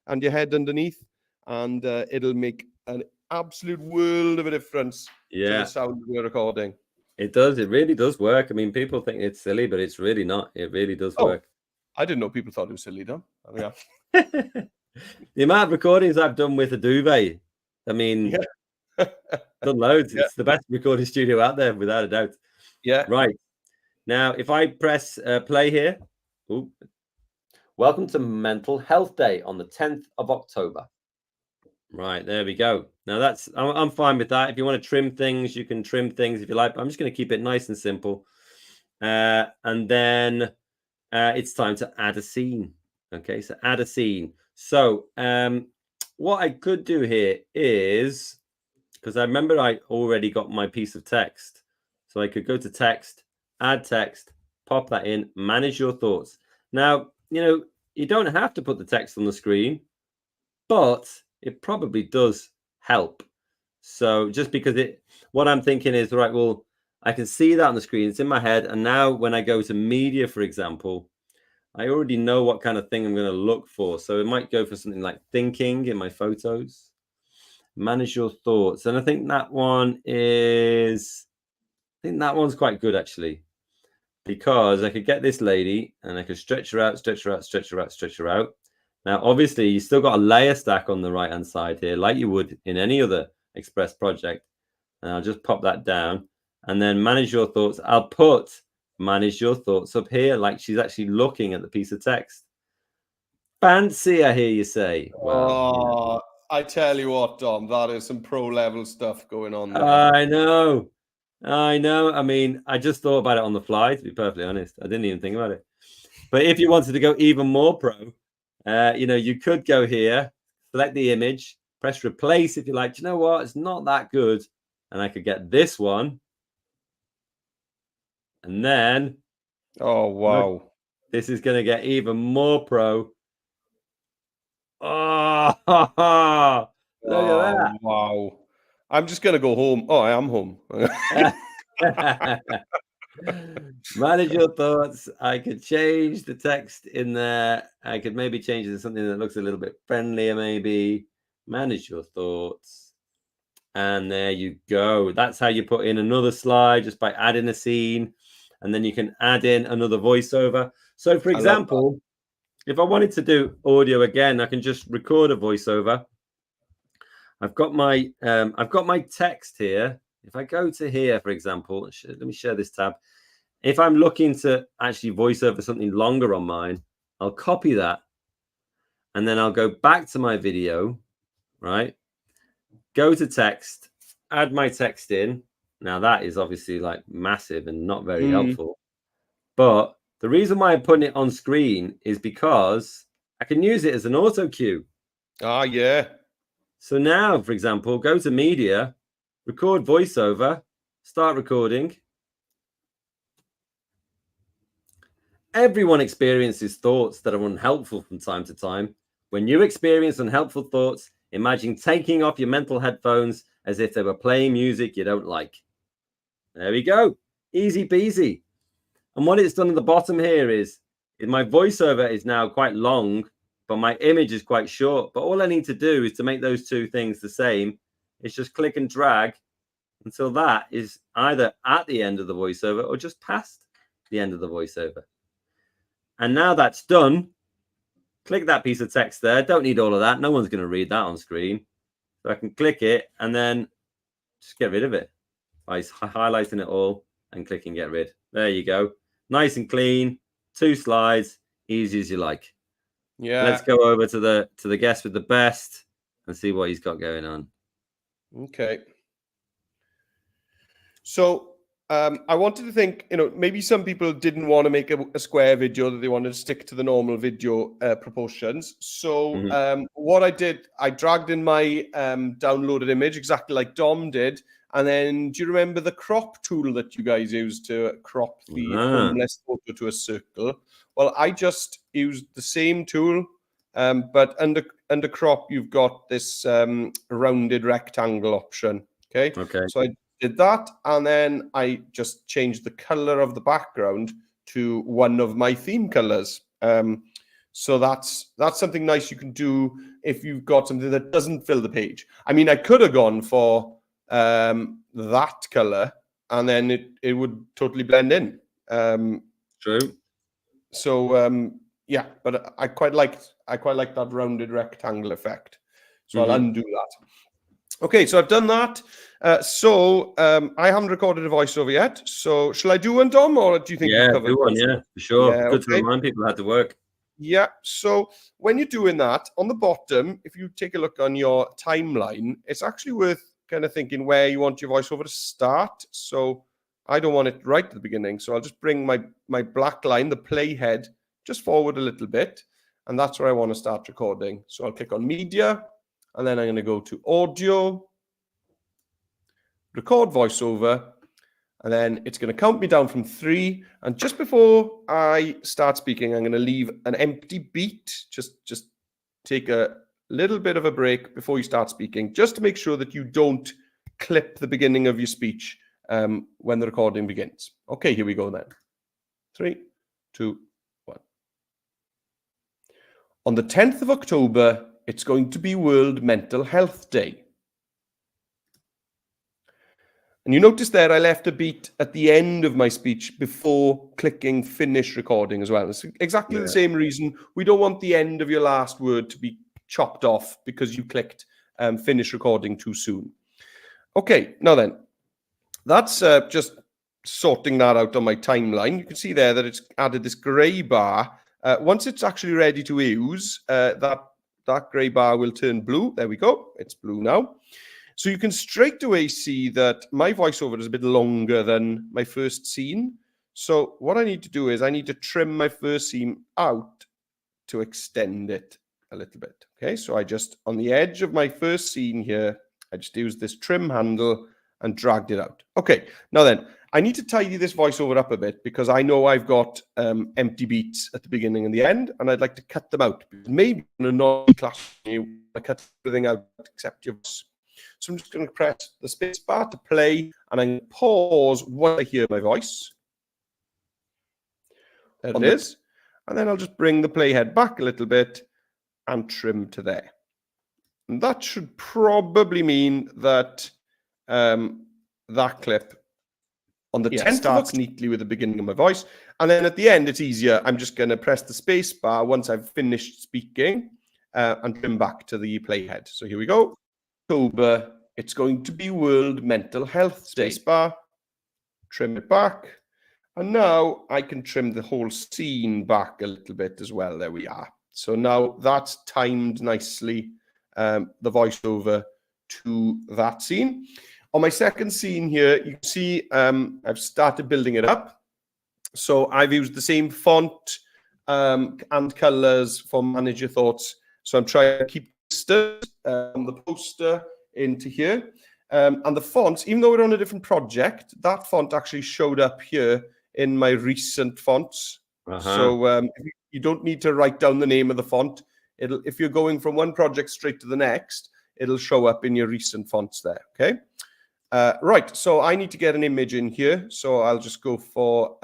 and your head underneath, and it'll make an absolute world of a difference to the sound we're recording. It does. It really does work. I mean, people think it's silly, but it's really not. It really does work. I didn't know people thought it was silly, Dom. Yeah. The amount of recordings I've done with a duvet, I mean, done loads. It's the best recording studio out there, without a doubt. Yeah. Right. Now, if I press play here, welcome to Mental Health Day on the 10th of October. Right, there we go. Now I'm fine with that. If you want to trim things, you can trim things if you like. But I'm just going to keep it nice and simple. And then it's time to add a scene. Okay, so add a scene. So what I could do here is, because I remember I already got my piece of text. So I could go to text, add text, pop that in, manage your thoughts. Now, you don't have to put the text on the screen, but it probably does help. So just because what I'm thinking is, right, well, I can see that on the screen. It's in my head. And now when I go to media, for example, I already know what kind of thing I'm going to look for. So it might go for something like thinking in my photos. Manage your thoughts. And I think that one's quite good, actually, because I could get this lady and I could stretch her out, stretch her out, stretch her out, stretch her out. Now, obviously, you still got a layer stack on the right-hand side here, like you would in any other Express project. And I'll just pop that down and then manage your thoughts. I'll put manage your thoughts up here, like she's actually looking at the piece of text. Fancy, I hear you say. Well, I tell you what, Dom, that is some pro-level stuff going on there. I know. I mean, I just thought about it on the fly, to be perfectly honest. I didn't even think about it. But if you wanted to go even more pro, you could go here, select the image, press replace if you like. Do you know what? It's not that good. And I could get this one. And then. Oh, wow. Look, this is going to get even more pro. Oh, look at that. Wow. I'm just going to go home. Oh, I am home. Manage your thoughts. I could change the text in there. I could maybe change it to something that looks a little bit friendlier, maybe. Manage your thoughts. And there you go. That's how you put in another slide, just by adding a scene. And then you can add in another voiceover. So, for example, if I wanted to do audio again, I can just record a voiceover. I've got my text here. If I go to here, for example, let me share this tab. If I'm looking to actually voice over something longer on mine, I'll copy that. And then I'll go back to my video, right? Go to text, add my text in. Now that is obviously like massive and not very helpful. But the reason why I'm putting it on screen is because I can use it as an auto cue. Ah, yeah. So now, for example, go to media, record voiceover, start recording. Everyone experiences thoughts that are unhelpful from time to time. When you experience unhelpful thoughts, imagine taking off your mental headphones as if they were playing music you don't like. There we go. Easy peasy. And what it's done at the bottom here is my voiceover is now quite long, but my image is quite short. But all I need to do is to make those two things the same. It's just click and drag until that is either at the end of the voiceover or just past the end of the voiceover. And now that's done, click that piece of text there. Don't need all of that. No one's going to read that on screen. So I can click it and then just get rid of it by highlighting it all and clicking get rid. There you go. Nice and clean. 2 slides, easy as you like. Yeah. Let's go over to the guest with the best and see what he's got going on. Okay. So I wanted to think, maybe some people didn't want to make a square video, that they wanted to stick to the normal video proportions. So what I did, I dragged in my downloaded image exactly like Dom did. And then do you remember the crop tool that you guys used to crop the homeless photo to a circle? Well, I just used the same tool, but under crop, you've got this rounded rectangle option. Okay. So I did that, and then I just changed the color of the background to one of my theme colors. So that's something nice you can do if you've got something that doesn't fill the page. I mean, I could have gone for that color, and then it would totally blend in. True. So yeah, but I quite like that rounded rectangle effect. So I'll undo that. Okay, so I've done that. I haven't recorded a voiceover yet. So shall I do one, Dom, or do you think you've covered one? Yeah, for sure. Yeah, good to remind people how to work. Yeah. So when you're doing that, on the bottom, if you take a look on your timeline, it's actually worth kind of thinking where you want your voiceover to start. So I don't want it right at the beginning. So I'll just bring my black line, the playhead, just forward a little bit. And that's where I want to start recording. So I'll click on media. And then I'm going to go to audio, record voiceover, and then it's going to count me down from 3. And just before I start speaking, I'm going to leave an empty beat. Just take a little bit of a break before you start speaking, just to make sure that you don't clip the beginning of your speech when the recording begins. Okay, here we go then. 3, 2, 1. On the 10th of October, it's going to be World Mental Health Day. And you notice there I left a beat at the end of my speech before clicking finish recording as well. It's exactly the same reason. We don't want the end of your last word to be chopped off because you clicked finish recording too soon. Okay, now then, that's just sorting that out on my timeline. You can see there that it's added this grey bar. Once it's actually ready to use, that grey bar will turn blue. There we go. It's blue now. So you can straight away see that my voiceover is a bit longer than my first scene. So what I need to do is I need to trim my first scene out to extend it a little bit. Okay, so I just, on the edge of my first scene here, I just used this trim handle and dragged it out. Okay, now then, I need to tidy this voiceover up a bit because I know I've got empty beats at the beginning and the end, and I'd like to cut them out. Maybe in a non-class, you cut everything out except your voice. So I'm just going to press the space bar to play, and I'm going to pause when I hear my voice. There it is. And then I'll just bring the playhead back a little bit and trim to there. And that should probably mean that that clip on the 10th starts neatly with the beginning of my voice. And then at the end, it's easier. I'm just going to press the space bar once I've finished speaking and trim back to the playhead. So here we go. October, it's going to be World Mental Health Day. Space bar, trim it back. And now I can trim the whole scene back a little bit as well. There we are. So now that's timed nicely, the voiceover to that scene. On my second scene here, you can see I've started building it up. So I've used the same font and colors for Manage Your Thoughts. So I'm trying to keep the poster into here. And the fonts, even though we're on a different project, that font actually showed up here in my recent fonts. So you don't need to write down the name of the font. If you're going from one project straight to the next, it'll show up in your recent fonts there, okay? Right, so I need to get an image in here. So I'll just go for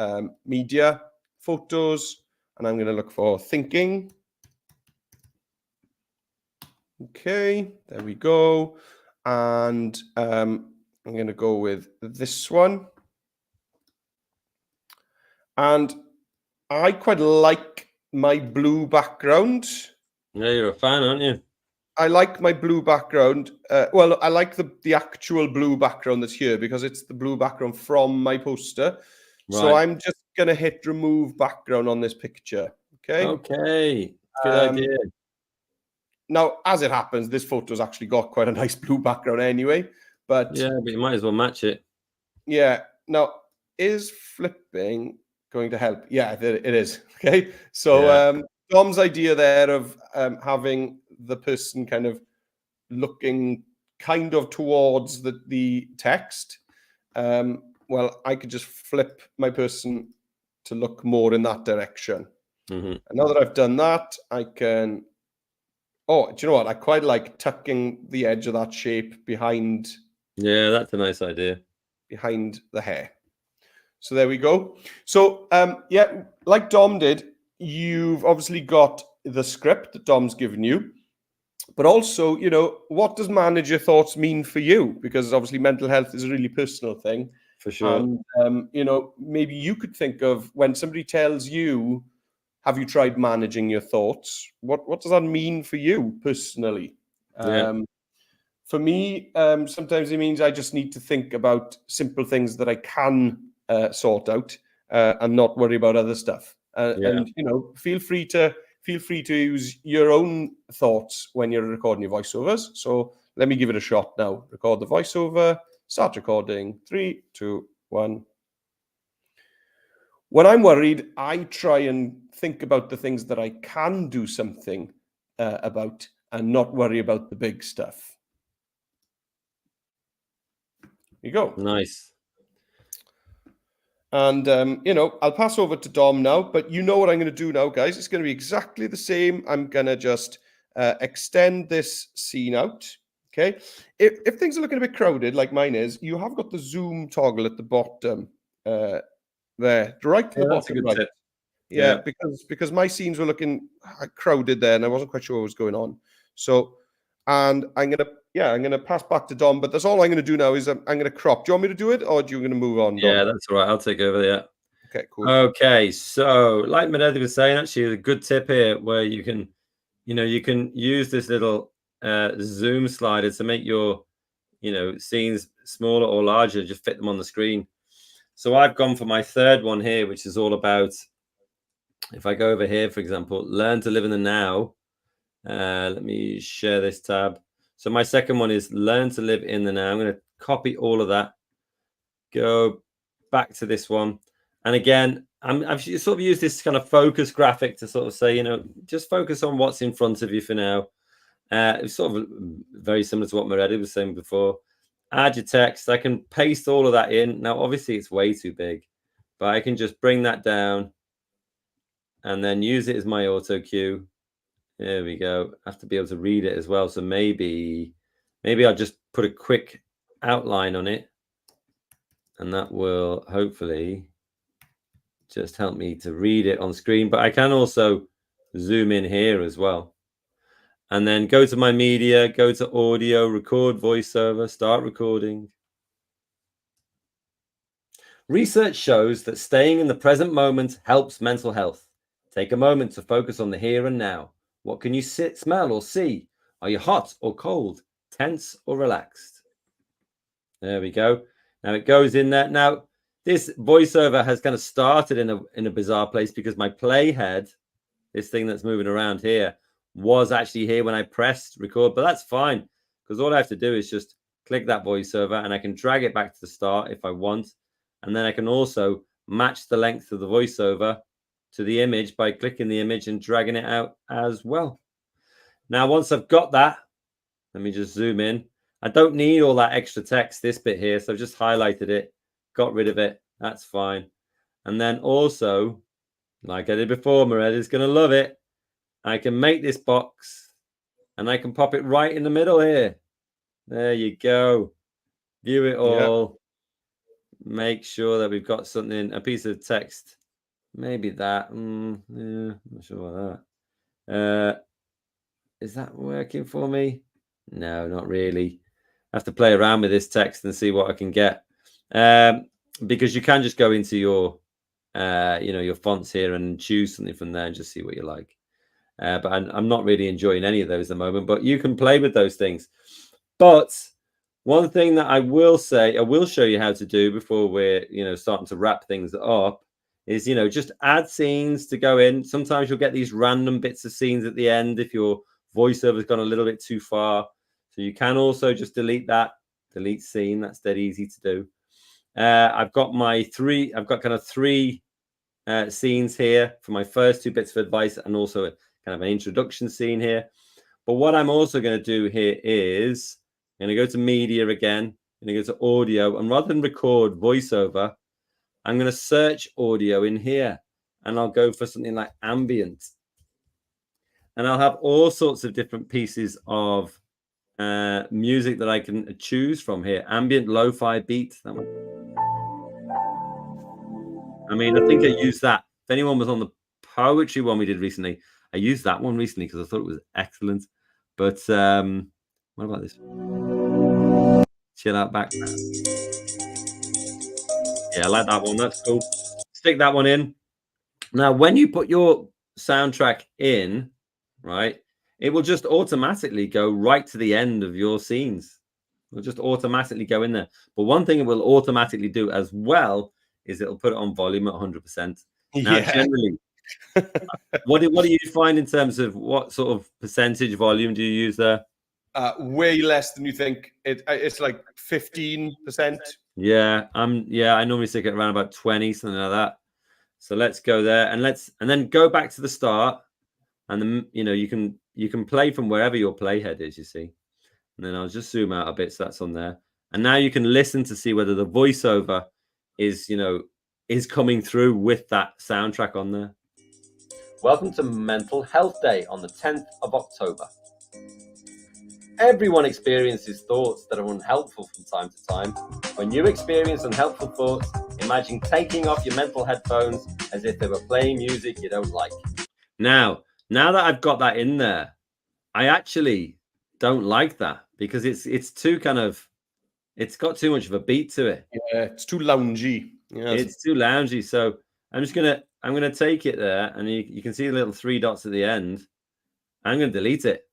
media, photos, and I'm going to look for thinking. Okay, there we go. And I'm going to go with this one. And I quite like my blue background. Yeah, you're a fan, aren't you? I like my blue background. Well, I like the actual blue background that's here because it's the blue background from my poster. Right. So I'm just going to hit remove background on this picture. Okay. Okay. Good idea. Now, as it happens, this photo's actually got quite a nice blue background anyway. But yeah, but you might as well match it. Yeah. Now, is flipping going to help? Yeah, it is. Okay. So Dom's idea there of having the person kind of looking kind of towards the text. Well, I could just flip my person to look more in that direction. And now that I've done that, I can... Oh, do you know what? I quite like tucking the edge of that shape behind... Yeah, that's a nice idea. Behind the hair. So there we go. So, yeah, like Dom did, you've obviously got the script that Dom's given you. But also, you know, what does Manage Your Thoughts mean for you? Because obviously mental health is a really personal thing. For sure. And, you know, maybe you could think of when somebody tells you, have you tried managing your thoughts? What does that mean for you personally? For me, sometimes it means I just need to think about simple things that I can sort out and not worry about other stuff. And, you know, feel free to use your own thoughts when you're recording your voiceovers. So let me give it a shot now. Record the voiceover, start recording, 3, 2, 1. When I'm worried, I try and think about the things that I can do something about and not worry about the big stuff. There you go. Nice. And, you know, I'll pass over to Dom now, but you know what I'm going to do now, guys. It's going to be exactly the same. I'm going to just extend this scene out, okay? If things are looking a bit crowded, like mine is, you have got the zoom toggle at the bottom there, right to the bottom, right? Yeah, because my scenes were looking crowded there, and I wasn't quite sure what was going on. So, and I'm going to pass back to Dom, but that's all I'm going to do now is I'm going to crop. Do you want me to do it, or do you going to move on, Dom? Yeah, that's all right. I'll take over, yeah. Okay, cool. Okay, so like Meredith was saying, actually, a good tip here where you can use this little zoom slider to make your, scenes smaller or larger, just fit them on the screen. So I've gone for my third one here, which is all about, if I go over here, for example, learn to live in the now. Let me share this tab. So my second one is learn to live in the now. I'm going to copy all of that, go back to this one. And again, I've sort of used this kind of focus graphic to sort of say, just focus on what's in front of you for now. It's sort of very similar to what Meredith was saying before. Add your text. I can paste all of that in. Now, obviously, it's way too big, but I can just bring that down and then use it as my auto cue. There we go. I have to be able to read it as well. So maybe Maybe I'll just put a quick outline on it, and that will hopefully just help me to read it on screen. But I can also zoom in here as well. And then go to my media, go to audio, record voiceover, start recording. Research shows that staying in the present moment helps mental health. Take a moment to focus on the here and now. What can you smell or see? Are you hot or cold, tense or relaxed? There we go. Now it goes in there. Now, this voiceover has kind of started in a bizarre place because my playhead, this thing that's moving around here, was actually here when I pressed record, but that's fine because all I have to do is just click that voiceover and I can drag it back to the start if I want. And then I can also match the length of the voiceover to the image by clicking the image and dragging it out as well. Now, once I've got that, let me just zoom in. I don't need all that extra text, this bit here. So I've just highlighted it, got rid of it. That's fine. And then also, like I did before, Moretta's going to love it. I can make this box and I can pop it right in the middle here. There you go. View it all. Yeah. Make sure that we've got something, a piece of text. Maybe that. Yeah, not sure about that. Is that working for me? No, not really. I have to play around with this text and see what I can get. Because you can just go into your, your fonts here and choose something from there and just see what you like. But I'm not really enjoying any of those at the moment, but you can play with those things. But one thing that I will say, I will show you how to do before we're, starting to wrap things up is, just add scenes to go in. Sometimes you'll get these random bits of scenes at the end if your voiceover's gone a little bit too far. So you can also just delete scene. That's dead easy to do. I've got kind of three scenes here for my first two bits of advice and also kind of an introduction scene here. But what I'm also going to do here is I'm going to go to media again. I'm going to go to audio, and rather than record voiceover, I'm going to search audio in here, and I'll go for something like ambient. And I'll have all sorts of different pieces of music that I can choose from here. Ambient lo-fi beat. That one. I mean, I think I used that. If anyone was on the poetry one we did recently, I used that one recently because I thought it was excellent. But what about this? Chill out back. Yeah, I like that one. That's cool. Stick that one in. Now, when you put your soundtrack in, right, it will just automatically go right to the end of your scenes. It'll just automatically go in there. But one thing it will automatically do as well is it'll put it on volume at 100%. Now, generally, what do you find in terms of what sort of percentage volume do you use there? Way less than you think. It's like 15%. Yeah, I normally stick it around about 20, something like that. So let's go there and then go back to the start, and then you can play from wherever your playhead is, you see. And then I'll just zoom out a bit so that's on there. And now you can listen to see whether the voiceover is coming through with that soundtrack on there. Welcome to Mental Health Day on the 10th of October. Everyone experiences thoughts that are unhelpful from time to time. When you experience unhelpful thoughts, imagine taking off your mental headphones as if they were playing music you don't like. Now that I've got that in there, I actually don't like that because it's too it's got too much of a beat to it. Yeah, it's too loungy. Yeah, it's too loungy. So I'm gonna take it there, and you can see the little three dots at the end. I'm gonna delete it.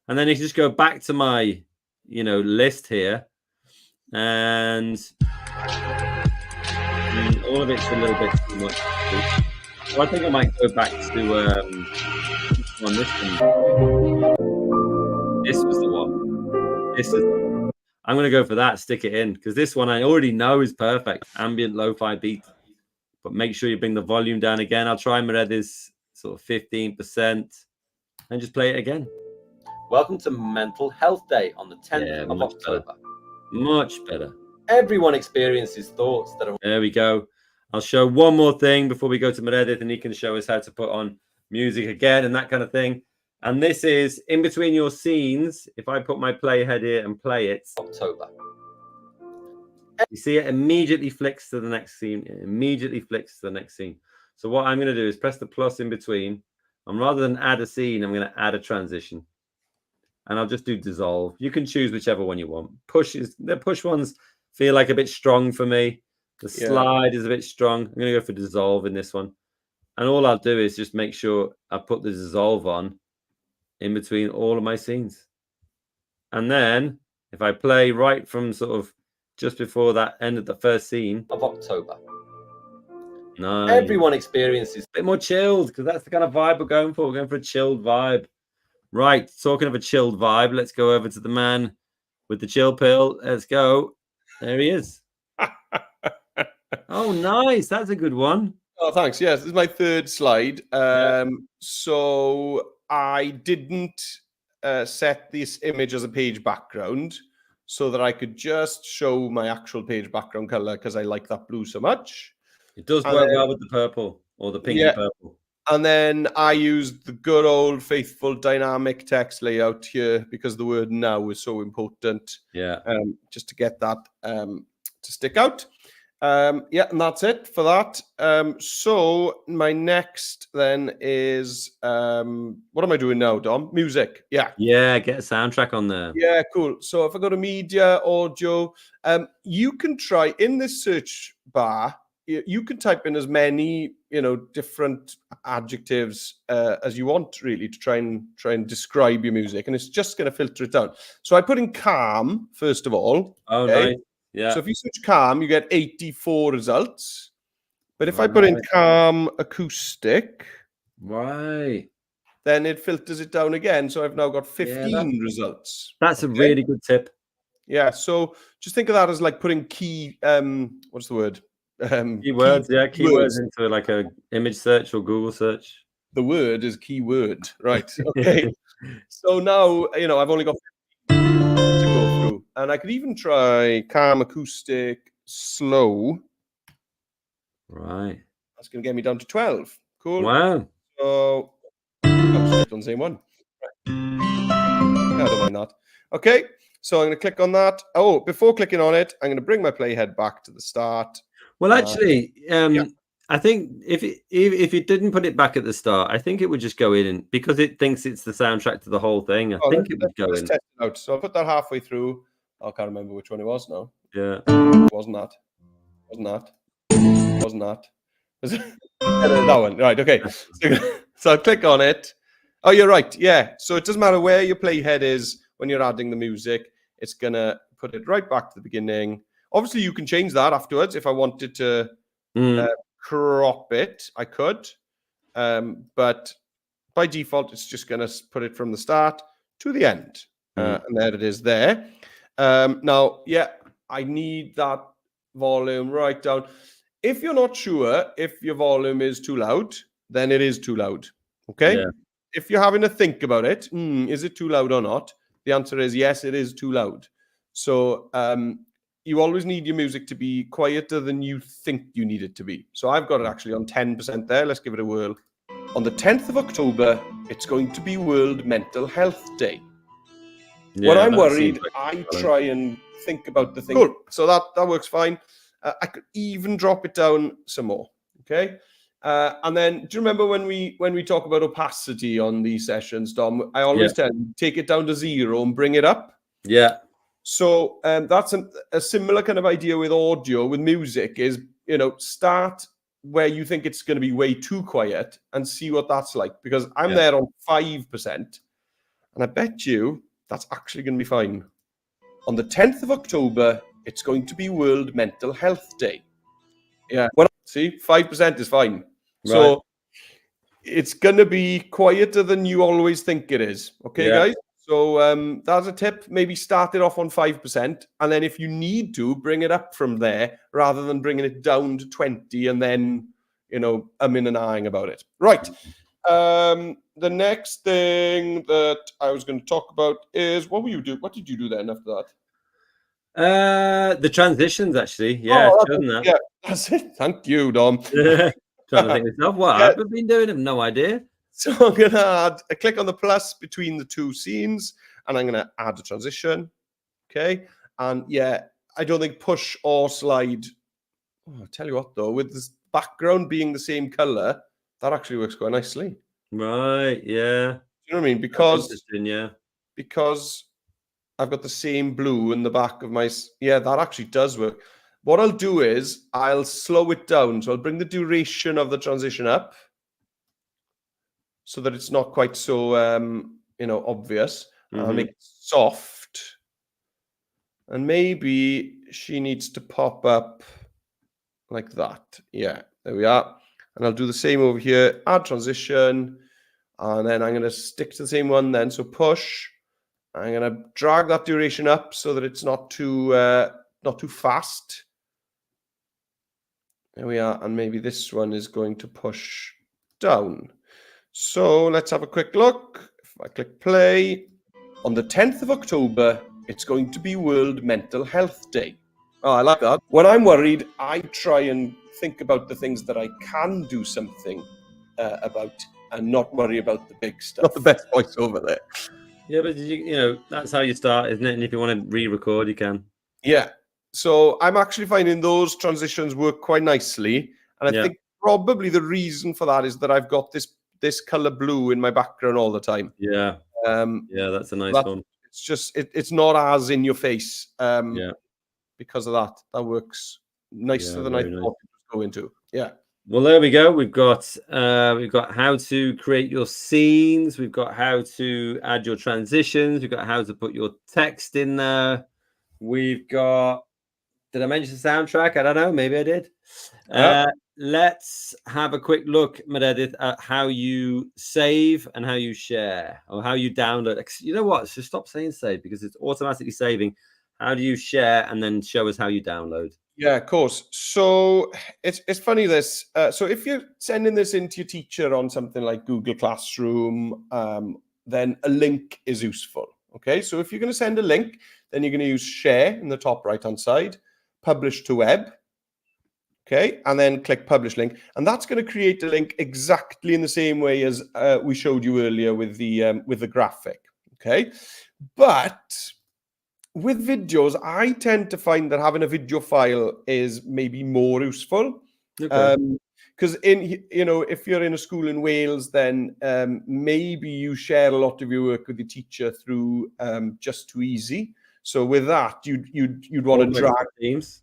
And then you can just go back to my, list here, and all of it's a little bit too much. So I think I might go back to this one. This was the one. I'm going to go for that. Stick it in because this one I already know is perfect. Ambient lo-fi beat, but make sure you bring the volume down again. I'll try Moretta's sort of 15% and just play it again. Welcome to Mental Health Day on the 10th of October. Much better. Everyone experiences thoughts that are... There we go. I'll show one more thing before we go to Meredith, and he can show us how to put on music again and that kind of thing. And this is in between your scenes. If I put my playhead here and play it, October. You see it immediately flicks to the next scene. It immediately flicks to the next scene. So what I'm going to do is press the plus in between. And rather than add a scene, I'm going to add a transition. And I'll just do dissolve. You can choose whichever one you want. The push ones feel like a bit strong for me. The slide is a bit strong. I'm going to go for dissolve in this one. And all I'll do is just make sure I put the dissolve on in between all of my scenes. And then if I play right from sort of just before that end of the first scene of October. Nice. Everyone experiences a bit more chilled because that's the kind of vibe we're going for. We're going for a chilled vibe. Right. Talking of a chilled vibe, let's go over to the man with the chill pill. Let's go. There he is. Oh, nice. That's a good one. Oh, thanks. Yes, this is my third slide. So I didn't set this image as a page background so that I could just show my actual page background color because I like that blue so much. It does work well with the purple or the pinky purple. And then I used the good old faithful dynamic text layout here because the word now is so important. Yeah. Just to get that to stick out. And that's it for that. So my next then is what am I doing now, Dom? Music. Yeah, get a soundtrack on there. Yeah, cool. So if I go to media, audio, you can try in this search bar, you can type in as many different adjectives as you want, really, to try and describe your music, and it's just going to filter it down. So I put in calm first of all. Oh, nice. Yeah. So if you search calm, you get 84 results. But if I put in calm acoustic, then it filters it down again. So I've now got 15 results. That's a really good tip. Yeah. So just think of that as like putting what's the word? Keywords. Keywords into like a image search or Google search. The word is keyword. Right. Okay. So now, I've only got 15 to go through. And I could even try calm acoustic slow. Right. That's going to get me down to 12. Cool. Wow. So I'm just on the same one. I don't mind that. Okay. So I'm going to click on that. Oh, before clicking on it, I'm going to bring my playhead back to the start. Well, actually, I think if you didn't put it back at the start, I think it would just go in, and because it thinks it's the soundtrack to the whole thing, I think it would go in. Test it out. So I'll put that halfway through. I can't remember which one it was now. Yeah. Wasn't that. That one. Right, okay. So I'll click on it. Oh, you're right. Yeah. So it doesn't matter where your playhead is when you're adding the music. It's going to put it right back to the beginning. Obviously, you can change that afterwards. If I wanted to crop it, I could. But by default, it's just going to put it from the start to the end. And there it is there. Now, I need that volume right down. If you're not sure if your volume is too loud, then it is too loud. Okay? Yeah. If you're having to think about it, is it too loud or not? The answer is yes, it is too loud. So you always need your music to be quieter than you think you need it to be. So I've got it actually on 10% there. Let's give it a whirl. On the 10th of October, it's going to be World Mental Health Day. When I'm worried, I try and think about the thing. Cool. So that works fine. I could even drop it down some more. Okay. And then, do you remember when we talk about opacity on these sessions, Dom? I always tell you, take it down to 0 and bring it up. Yeah. So that's a similar kind of idea with audio, with music is, start where you think it's going to be way too quiet and see what that's like. Because I'm there on 5%. And I bet you that's actually going to be fine. On the 10th of October, it's going to be World Mental Health Day. Yeah. See, 5% is fine. Right. So it's going to be quieter than you always think it is. Okay, guys? So that's a tip. Maybe start it off on 5%. And then if you need to, bring it up from there rather than bringing it down to 20 and then, umming and ahhing about it. Right. The next thing that I was going to talk about is what did you do then after that? The transitions, actually. Yeah, that's it. Thank you, Dom. Trying to think myself. What I've been doing, I have no idea. So I'm going to click on the plus between the two scenes, and I'm going to add a transition. Okay. And yeah, I don't think push or slide. Oh, I'll tell you what, though, with this background being the same color, that actually works quite nicely. Right. Yeah. You know what I mean? Because I've got the same blue in the back of my... Yeah, that actually does work. What I'll do is I'll slow it down. So I'll bring the duration of the transition up so that it's not quite so, obvious. I'll make it soft. And maybe she needs to pop up like that. Yeah, there we are. And I'll do the same over here, add transition. And then I'm going to stick to the same one then. So push. I'm going to drag that duration up so that it's not too fast. There we are. And maybe this one is going to push down. So let's have a quick look. If I click play, on the 10th of October, it's going to be World Mental Health Day. Oh, I like that. When I'm worried, I try and think about the things that I can do something about and not worry about the big stuff. Not the best voiceover there. Yeah, but that's how you start, isn't it? And if you want to re-record, you can. Yeah. So I'm actually finding those transitions work quite nicely. And I think probably the reason for that is that I've got this color blue in my background all the time. Yeah. Yeah, that's a nice one. It's just, it's not as in your face. Because of that. That works nicer than I thought it was going to. Yeah. Well, there we go. We've got how to create your scenes. We've got how to add your transitions. We've got how to put your text in there. We've got, did I mention the soundtrack? I don't know. Maybe I did. Let's have a quick look, Meredith, at how you save and how you share, or how you download. You know what? So stop saying save, because it's automatically saving. How do you share, and then show us how you download? Yeah, of course. So it's funny this. So if you're sending this into your teacher on something like Google Classroom, then a link is useful. Okay, so if you're going to send a link, then you're going to use share in the top right-hand side, publish to web. Okay, and then click publish link, and that's going to create a link exactly in the same way as we showed you earlier with the graphic. Okay, but with videos, I tend to find that having a video file is maybe more useful. Because if you're in a school in Wales, then maybe you share a lot of your work with your teacher through Just Too Easy. So with that, you'd want to drag Teams.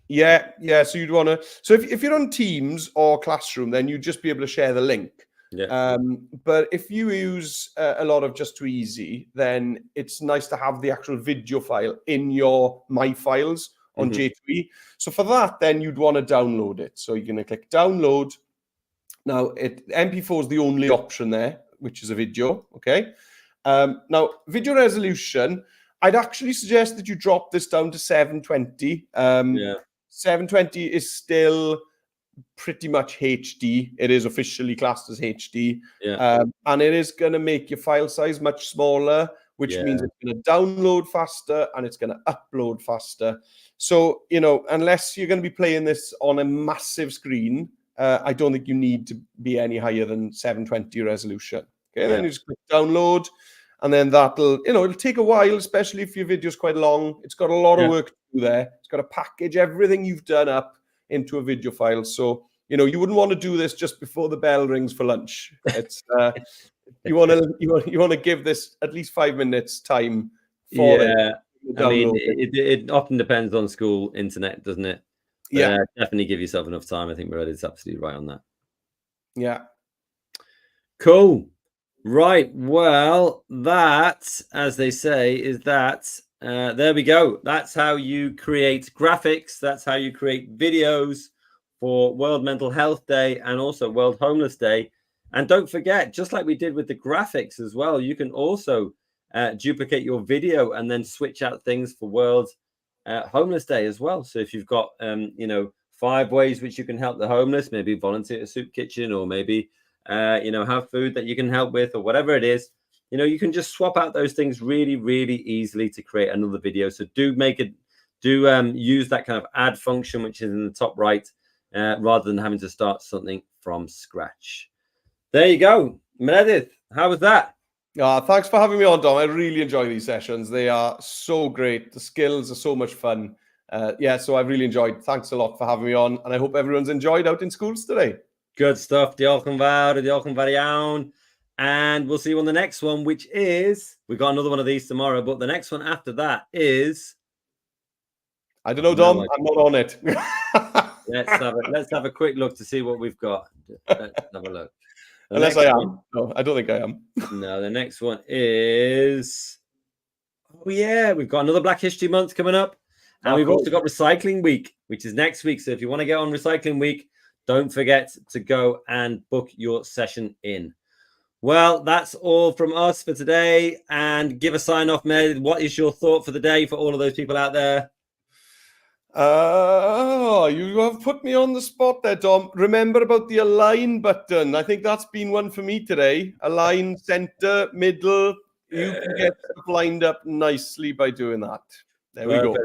Yeah. So you'd want to. So if you're on Teams or Classroom, then you'd just be able to share the link. Yeah. But if you use a lot of Just Too Easy, then it's nice to have the actual video file in your My Files on J2E. So for that, then you'd want to download it. So you're going to click download. Now, MP4 is the only option there, which is a video. Okay. Now, video resolution, I'd actually suggest that you drop this down to 720. 720 is still pretty much HD. It is officially classed as HD. And it is going to make your file size much smaller, which means it's going to download faster and it's going to upload faster. So, unless you're going to be playing this on a massive screen, I don't think you need to be any higher than 720 resolution. Okay, then you just click download, and then it'll take a while, especially if your video is quite long. It's got a lot of work to do there. It's got to package everything you've done up into a video file. So, you wouldn't want to do this just before the bell rings for lunch. It's you want to give this at least 5 minutes time for it. I mean, it often depends on school internet, doesn't it? But, definitely give yourself enough time. I think Meredith's absolutely right on that. Yeah. Cool. Right. Well, that, as they say, is that. There we go. That's how you create graphics. That's how you create videos for World Mental Health Day and also World Homeless Day. And don't forget, just like we did with the graphics as well, you can also duplicate your video and then switch out things for World Homeless Day as well. So if you've got, 5 ways which you can help the homeless, maybe volunteer at a soup kitchen, or maybe, have food that you can help with, or whatever it is, you can just swap out those things really, really easily to create another video. So do use that kind of add function, which is in the top right, rather than having to start something from scratch. There you go. Meredith, how was that? Thanks for having me on, Dom. I really enjoy these sessions. They are so great. The skills are so much fun. So I've really enjoyed. Thanks a lot for having me on, and I hope everyone's enjoyed out in schools today. Good stuff. Diolch yn fawr iawn. And we'll see you on the next one, which is, we've got another one of these tomorrow, but the next one after that is... I don't know, Dom. I'm not on it. Let's have a quick look to see what we've got. Let's have a look. Unless I am. No, I don't think I am. No, the next one is... Oh, yeah. We've got another Black History Month coming up. And we've also got Recycling Week, which is next week. So if you want to get on Recycling Week, don't forget to go and book your session in. Well, that's all from us for today. And give a sign off, Med. What is your thought for the day for all of those people out there? You have put me on the spot there, Dom. Remember about the align button. I think that's been one for me today. Align, center, middle. You can get stuff lined up nicely by doing that. There we go.